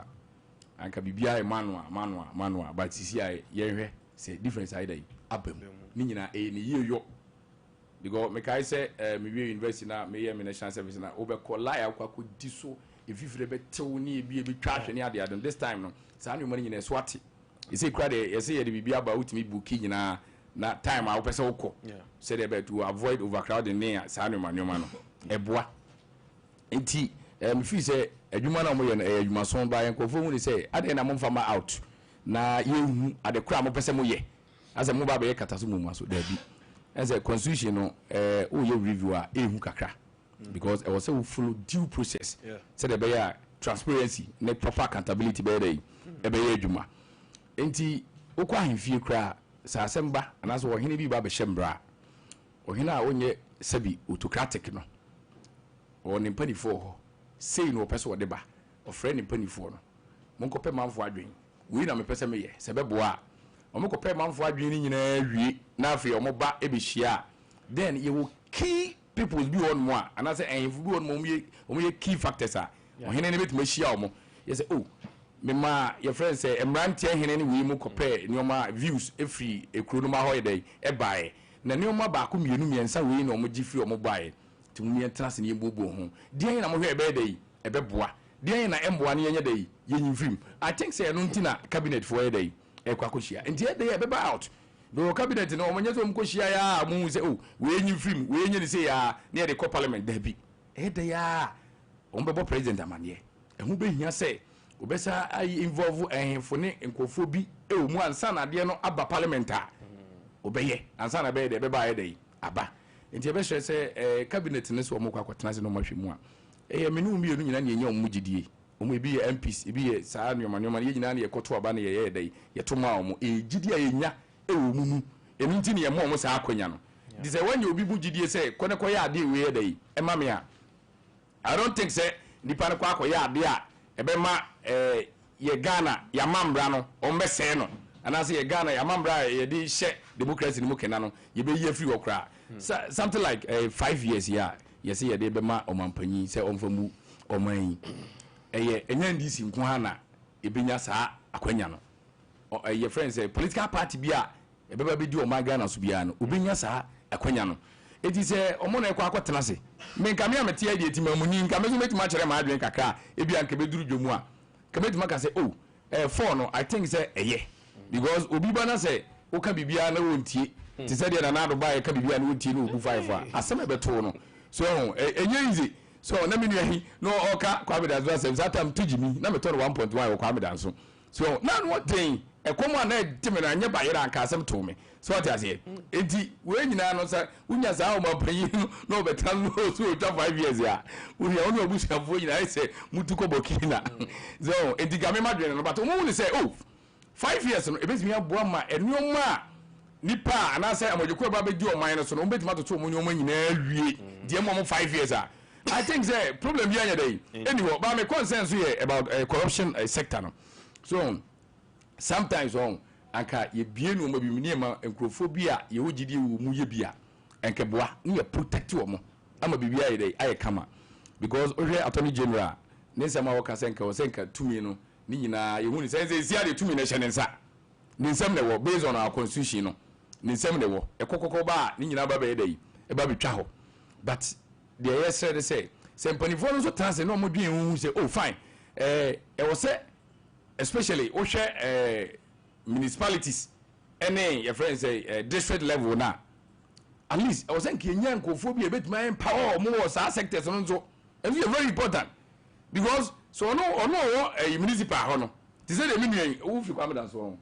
anka bibia e manual but sisi ye hwe say difference ai dey abam ni nyina ni yeyo because me kai say me we university na me ye national service na wo be call lia kwa ko diso efifire be tew ni ebi twa hwe ni ade adon this time no sa nyu mani nyina swati you say crowd you say ye de bibia ba utimi buki nyina na time a wo pese wo ko say dey be to avoid overcrowding near sa nyu mani no eboa enti me fi say adwuma na mo ye adwuma so ba yen ko fo hu ni say ade na mo mfama out na yehu ade kra mo pese mo ye asa mo ba be kataso mo maso da bi as a constitution no o ye review a ehu kakra because it was a full due process say the be transparency na proper accountability be dey e be adwuma enti okwa ahemfie kra sa asemba anaso wo hene bi ba be hyembra o hene a onye sabi autocratic no o ne mpanifo ho sei no pese wo de ba o friend mpanifo no monkope manfo adwen wi na me pese me ye se be boa omokope manfo adwen ni nyina wie na afi omoba ebehia then you will key people be on mo anase enfu bi on mo ye key factors a ohene ne betima hia omo you say oh me ma your friend say emrante hene ne wi mu kope nioma views efri ekuro no ma ho yedai e bae na nioma ba ko mienu miensa wi na omo gifri omo bae ti mu ye trans ne bobo ho den na mo hwe ebe dai ebe boa den na emboa ne yenye dai yenyi film I think say no ntina cabinet for yedai ekwakoshia nti ede ye beba out do cabinet no omonye so mkoshia ya mu se oh we enyi film we enyi se ya near the parliament there bi ede ya ombebo president amane ehu be hia se obesa ai involve ehfo ne nkofo bi mu ansa na de no aba parliament a obeye ansa na be de beba ede aba nti ebe hwe se cabinet ne so omokwa kwatena se no mahwemu a menu mienu nyina ne enye omugidie omo ebi ye MPs ebi ye saa nyoma ye nyina na ye koto aba na ye dai ye toma omo gidi a yenya omumu enu nti ne ye mo omo saa akonya no di se wanye obi bu gidi se kone koye ade we ye dai ema me a I don't think say nipa ne kwa akoye ade a ebe ma ye Ghana ya mambra no ombe se no anase ye Ghana ya mambra ye di hye democracy ni mu kena no ye be ye free okra something like 5 years ya ye se ye de be ma omampanyi se omfamu oman enya ndisi nko ha na ebenya saa akwanya no your friends say political party bia ebeba be di o Ghana so bia no obenya saa akwanya no eti se omo na ekwa akwatena se me nka me amete ade etimamuni nka me so metima kire ma adwen kakra ebia nka be duru dwomu a ka metima ka se oh for no I think say because obi bana say o ka bibia na wontie ti se de na na do ba e ka bibia na wontie no obu 5 a asem ebeto no so enye easy so na me nuahi no oka Kwame Nkwantabisa that time tujimi na me turn 1.1 o Kwame Nkwantabisa so now what thing ekomo na timina anye bayira anka asem to me so what you say enti we nyina no sa unya za o mapanyi no betra no so otwa 5 years ya unya onu abusuafo nyina say mutuko bokina so enti game madwen no but omo ni say oh 5 years no ebetimi aboa ma enuoma nipa anase amojeko ba beji o man no so no betima to omo nyoma nyina awie de mo 5 years I think the problem here today anyway but my concern here about corruption sector no so sometimes on anka ye bie no ma bi mini ma enkrofobia ye wogidi wo mu ye bia enkeboa ne protect wo mo ama bibia ye dey aye kama because ohwe attorney general ne nsema wo ka senka wo senka tumi no ni nyina ye hu ni sense sia de tumi na hye ne nsa ni nsem ne wo based on our constitution no ni nsem ne wo ekokoko ba ni nyina ba be dey e ba betwa ho but the yesterday say sempanifo no so transe no mo dwen hu say oh fine was say especially ohwe municipalities any your friends say district level na at least I was saying Kenyan kofobia betima empower mo sa sectors no so and it's very important because so no municipal ho no they say the minion who fi Kwame dance so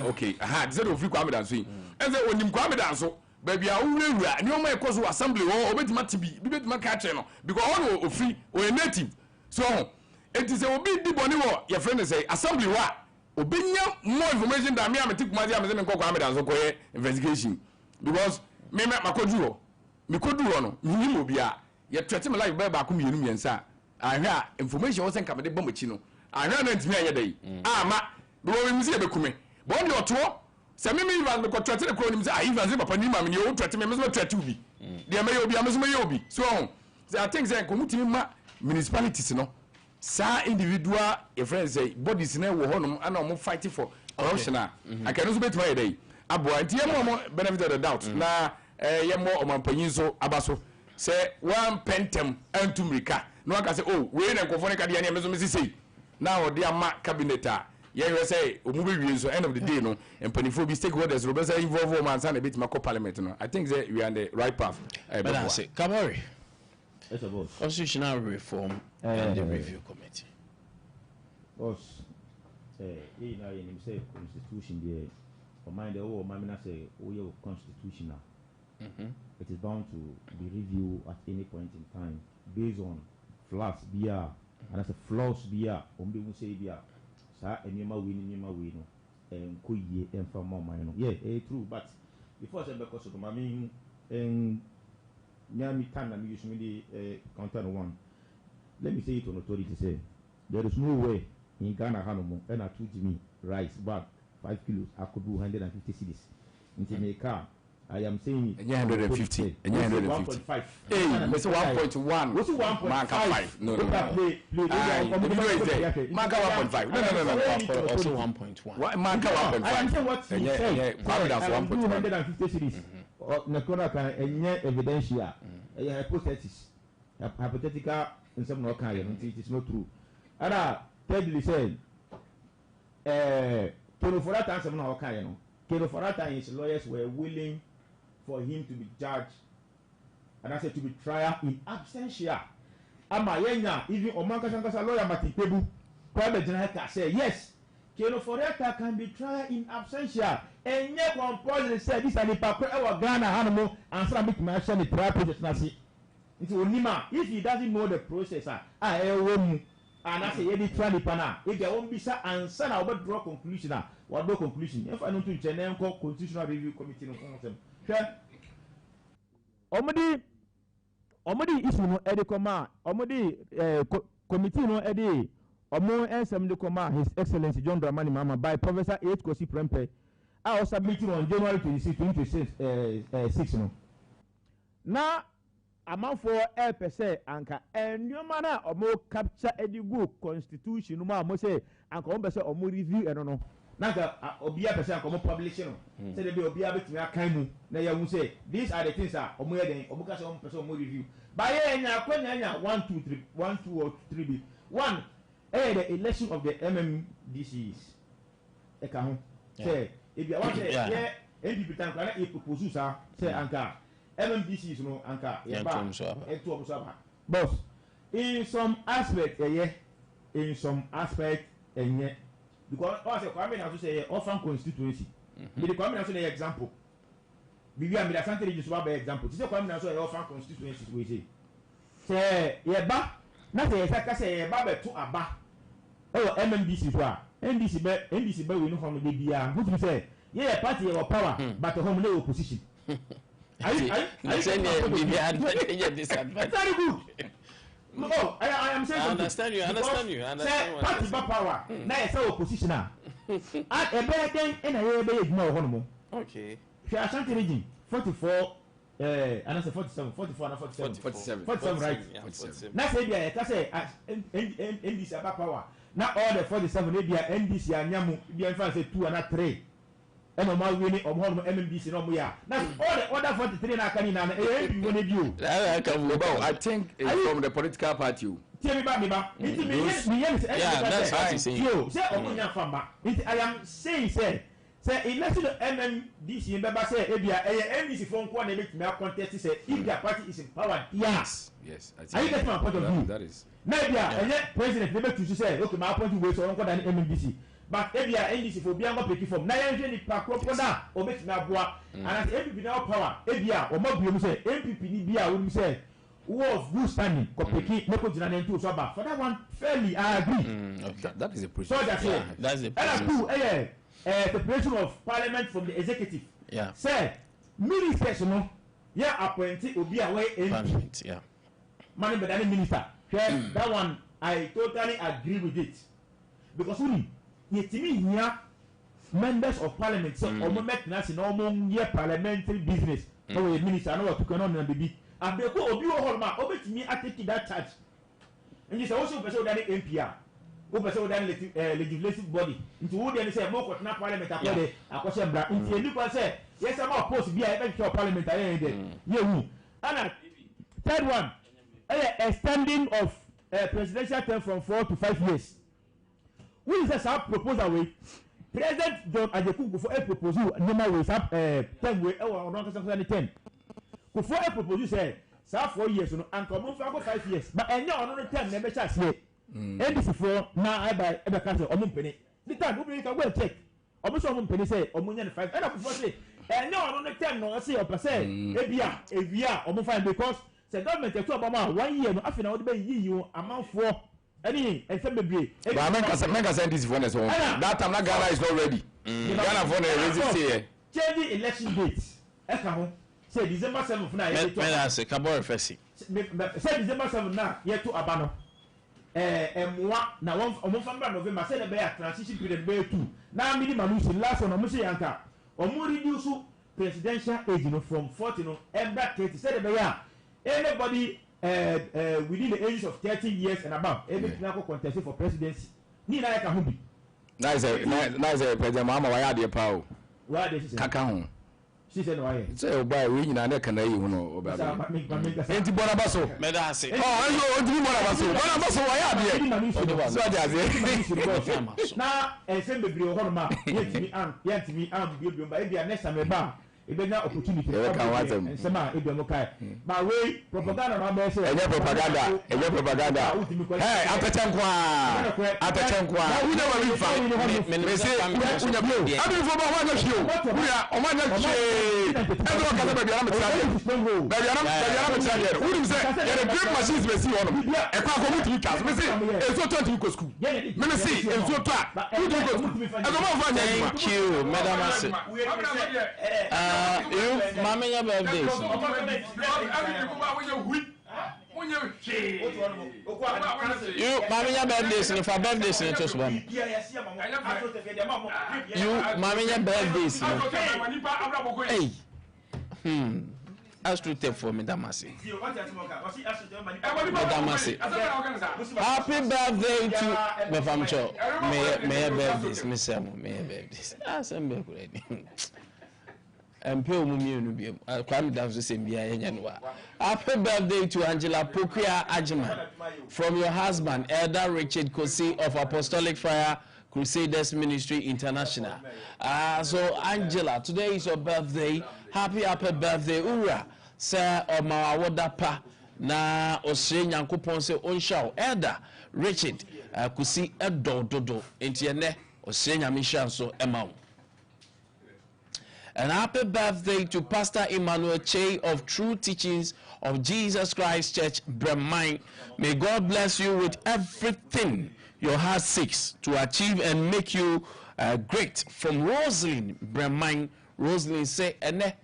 okay aha they say the fi Kwame dance so and say onim Kwame dance so baby a wura ni o ma ekoso assembly ho obetima tibi betima ka che no because all o free o native so it is a obi di boni wo your friend say assembly wa obenya more information than me am take kuma am say me nkoko am dance ko investigation because me makodu ho me kodu ho no me ni obi a ye threat me life ba ko mienu miensa ahwa information wo sen ka me de bomachi no ahwa na ntimi aye dai ama because we see e be kume but on the oto se me even me ko threat ne ko ni say even say papa ni ma me ni o threat me so threat ubi de me obi am so me obi so I think say ko mutimi ma municipalities no sa individual your friends say bodies na wo honum ana mo fight for corruption I can also bet my day abo anti mo benefit of the doubt na ye mo omampanyin so abaso say one pentem antumrika no aka say oh we na nkofo ne kade ya me so me say now the ama cabinet ye say omu be wi so end of the day no empanifo bi stakeholders robesa involve man san a bit ma parliament no I think that we are on the right path but I say Kamori it's a boss constitutional reform and the review committee. Boss, you know, in say constitution there, for mind the whole mamina say, oh, your constitutional. It is bound to be reviewed at any point in time based on flaws beer and as a flaws beer, ombi will say beer, sir, and you ma win, and could ye and from more minor. Yeah, true, but before I said because of the mammy and Nyami Tana, you usually counter one. Let me say it on authority say there is no way in Ghana Hanomo and I told me rice bag 5 kilos I could do 150 cedis into my car. I am saying 150 and 150. Hey, Mr. 1.1. What's 1.5? No. Marka 1.5. No. Also 1.1. What Marka 1.5? I am saying what he said. I am 150 cedis. Nakona can evidential. Hypothesis. Hypothetical in some no kind it is not true. Ada thirdly said Keno for that time some no kind no. Keno for that time his lawyers were willing for him to be judged and I said to be trial in absentia. Ama yenya even Omanka lawyer Matipebu private general say yes. Keno for that can be trial in absentia. And yet one person said this and the paper our Ghana Hanamo and some big commercial the trial process nasi. If he doesn't know the process, and I say any try pana. If there won't be sir and son about draw conclusion, what no conclusion. If I don't to Chennai constitutional review committee no Omodi issue no edikoma. Omodi committee no edi. Omo ensem dekoma His Excellency John Dramani Mama by Professor H. Kosi Prempe. I was submitting on January 26, 2026 no. Now amount for LPC anka and your manner or more capture edigo constitution no more say and come say or more review and no naka obia person come publishing say they be obia betimi akan mu na ya hu say these are the things that or more den obuka say person more review by nya kwanya 1 2 3 1 2 or 3 b 1 the election of the MMDCs e ka ho say if you want say yeah NPP tan kana e propose sa say anka MMDC is no anka boss in some aspect in some aspect because also Kwame na so say orphan constituency me the Kwame na so na example bibi am da Sante Regis wa be example say Kwame na so e orphan constituency we say ye ba na say saka say ye ba be to aba oh MMDC so a NDC be we no from the bia who say ye party your power but home no opposition I saying disadvantage. Very good. No, I am saying. I understand you. I understand what party power. Now you say opposition now. At a better thing, and I be ignore one. Okay. Ashanti region 44. And I say 47, 44, and 47, right? Yeah, 47. Now say yeah, I say NDC about power. Now all the 47 maybe NDC and Yamu. Be in fact say 2 and 3. And no more winning or more MMDC no more. Now all the other 43 na can na you want to do. I think it's from the political party. Tell me back. Yeah, that's what he's saying. Yo, say Omunya Famba. I am saying say election MMDC in Baba say Abia MDC phone call na make me contest say if their party is empowered. Yes. Are you getting my point of view? That is. Now Abia president never to say okay my appointee way so on than MMDC. But Abia NDC for Bianco picky from na yenje ni pakro na o make me aboa and as MPP now power Abia o ma biom say MPP ni bia wo say who of good standing ko picky no ko jina ntu so ba for that one fairly I agree. Okay. That is a process. So that's the process. Separation of parliament from the executive. Yeah. Say ministers no yeah appointed obi away parliament. Yeah. Man be that minister. That one I totally agree with it because we yetimi here members of parliament so omo make na say no omo here parliamentary business no we minister no we no na bibi and they go obi wo holma obetimi atake that charge and you say also person that MPR who person that legislative body into who dey say mo ko na parliament akode akose bra into any person say yes am post bia e be parliament ayen dey yehu and third one extending of presidential term from 4 to 5 years. We is a proposal way. President John Ajekuku for a proposal number way up 10 way or 10. For a proposal say 4 years and come for 5 years. But I know another 10 never shall say. And this is for now I buy ever cancel or penny. The time we can well check. Almost on penny say or million 5. And I say and no another 10 no say or per se. Ebia or fine because the government talk about 1 year no after now be you amount for any and some be but I make send this phone as well that time that Ghana is not ready Ghana phone is here changing election dates say December 7th na me say Kabore Fesi say December 7th na year to abano moi na one famba November say be a transition period be 2 na minimum last one mo say yanka omo reduce presidential age no from 40 no ember 30 say be ya anybody within the ages of 30 years and above, every people contest for presidency. Ni na ka hubi. Nice President Mama wa ya de pa o. Wa de she kaka ho. She said no aye. Say o ba we nyina na kana yi hu no o ba. Enti bona baso. Me da ase. Oh, ayo o di bona baso. Bona baso wa ya de. So de ase. Na ensem bebre o hono ma. Yentimi am bio ba e bia next time ba. Ebenya opportunity and sama ebiamo kai but we propaganda na be say enye propaganda hey apechenkwa we never be fine me say unya blow abi fo ba wa na hio uya o ma na che edo ka ba bia na me tell we dim say there great machines we see on e kwa ko mutu cast me say e so 20 go school me say e so to who do go school e go ma fa nya thank you madam ase you mama your birthday you mama your birthday if her birthday is to so you mama your birthday hey Astro tape for me Damasi happy birthday to my family may birthdays miss may birthdays assemble ready Mpe omumi enu bi Kwame Nkwantabisa say bia yenya no happy birthday to Angela Pokia Ajima from your husband Elder Richard Kosi of Apostolic Fire Crusaders Ministry International. So Angela, today is your birthday. Happy birthday ura sir oma wodapa na osre nyankopon se onshaw Elder Richard Kosi edododo enti ene ɔsɛ nyame hyɛ nso ɛma wo. And happy birthday to Pastor Emmanuel Che of True Teachings of Jesus Christ Church, Bremine. May God bless you with everything your heart seeks to achieve and make you great. From Rosalind, Bremine. Rosalind say, ene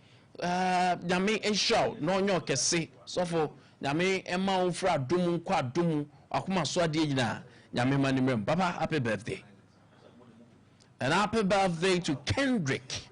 nyame enshaw no nyo kese so for nyame ema onfra adumu nkwa adumu akoma so ade nyina nyame manimrem. Papa, happy birthday. And happy birthday to Kendrick.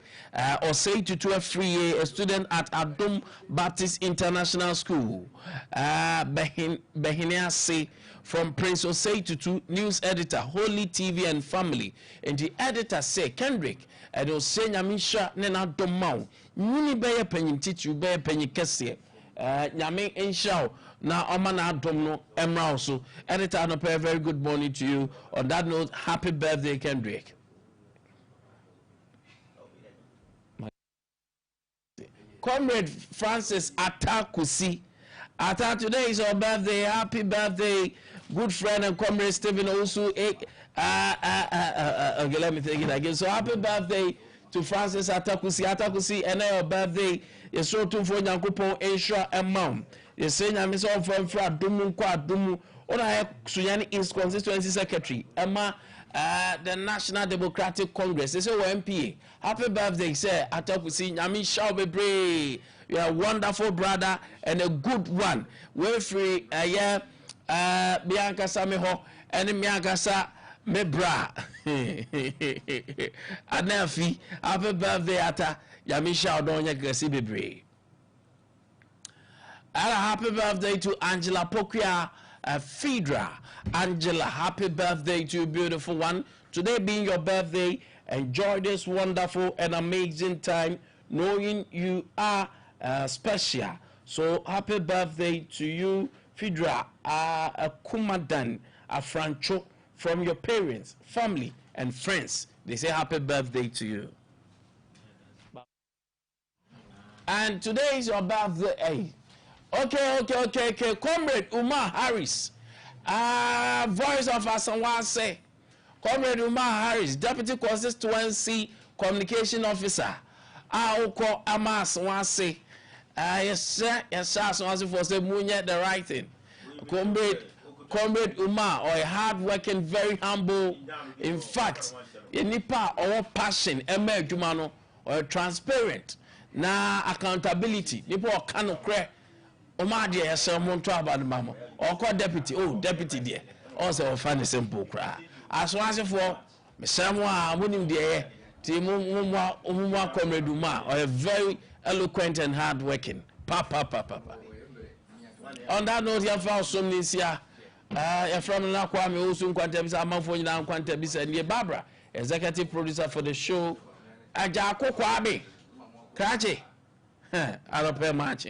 Or say to 12 a student at Adom Baptist International School. Behinia say from Prince Osei Tutu, news editor, Holy TV and Family. And the editor say, Kendrick, and Osei Nyamisha Nena Domau, Nuni Beye Penny Titu Beye Penny Kessie, Nyame Enshao, na Omana Domno Emrauso. Editor, no pay very good morning to you. On that note, happy birthday, Kendrick. Comrade Francis Atakusi. Today is our birthday. Happy birthday, good friend and comrade Stephen Osu. Okay, let me take it again. So happy birthday to Francis Atakusi. Atakusi, and your birthday is so too for Yankupon Asia and Mom. You say I'm so from Dumu Kwa Dumu. Ona Suyani is constituency secretary. Emma. The National Democratic Congress. They say MPA. Happy birthday, sir. I talk with you. Nyami shall be brave. You are a wonderful brother and a good one. We're free. Bianca Sameho and Bianca Sa Mebra. Anafi. Happy birthday, Ata. Nyami shall don't you be brave. And a happy birthday to Angela Pokia. Phaedra. Angela, happy birthday to you, beautiful one. Today being your birthday, enjoy this wonderful and amazing time knowing you are special. So happy birthday to you, Phaedra, a Kumadan, a Francho, from your parents, family, and friends. They say happy birthday to you. And today is your birthday. Okay. Comrade Umar Harris, voice of Asanwase. Comrade Umar Harris, Deputy Constituency Communication Officer. Oko Ama Asanwase. Yes, Asanwase for say Munye the right thing. Comrade Umar, or a hard-working, very humble. In fact, nipa or passion, jumano, or transparent. Na accountability. Nipa or kanokre. Oma dear someone to about the mama or call deputy. Oh, deputy dear. Also find a simple cry. As once for someone winning the Timuma Comrade Duma, or a very eloquent and hard working. Papa. On that note, you have found some this year. From Kwame Nkwantabisa, Nkwantabisa, and Barbara, executive producer for the show. Ajako Kwame. Kachi. I don't pay much.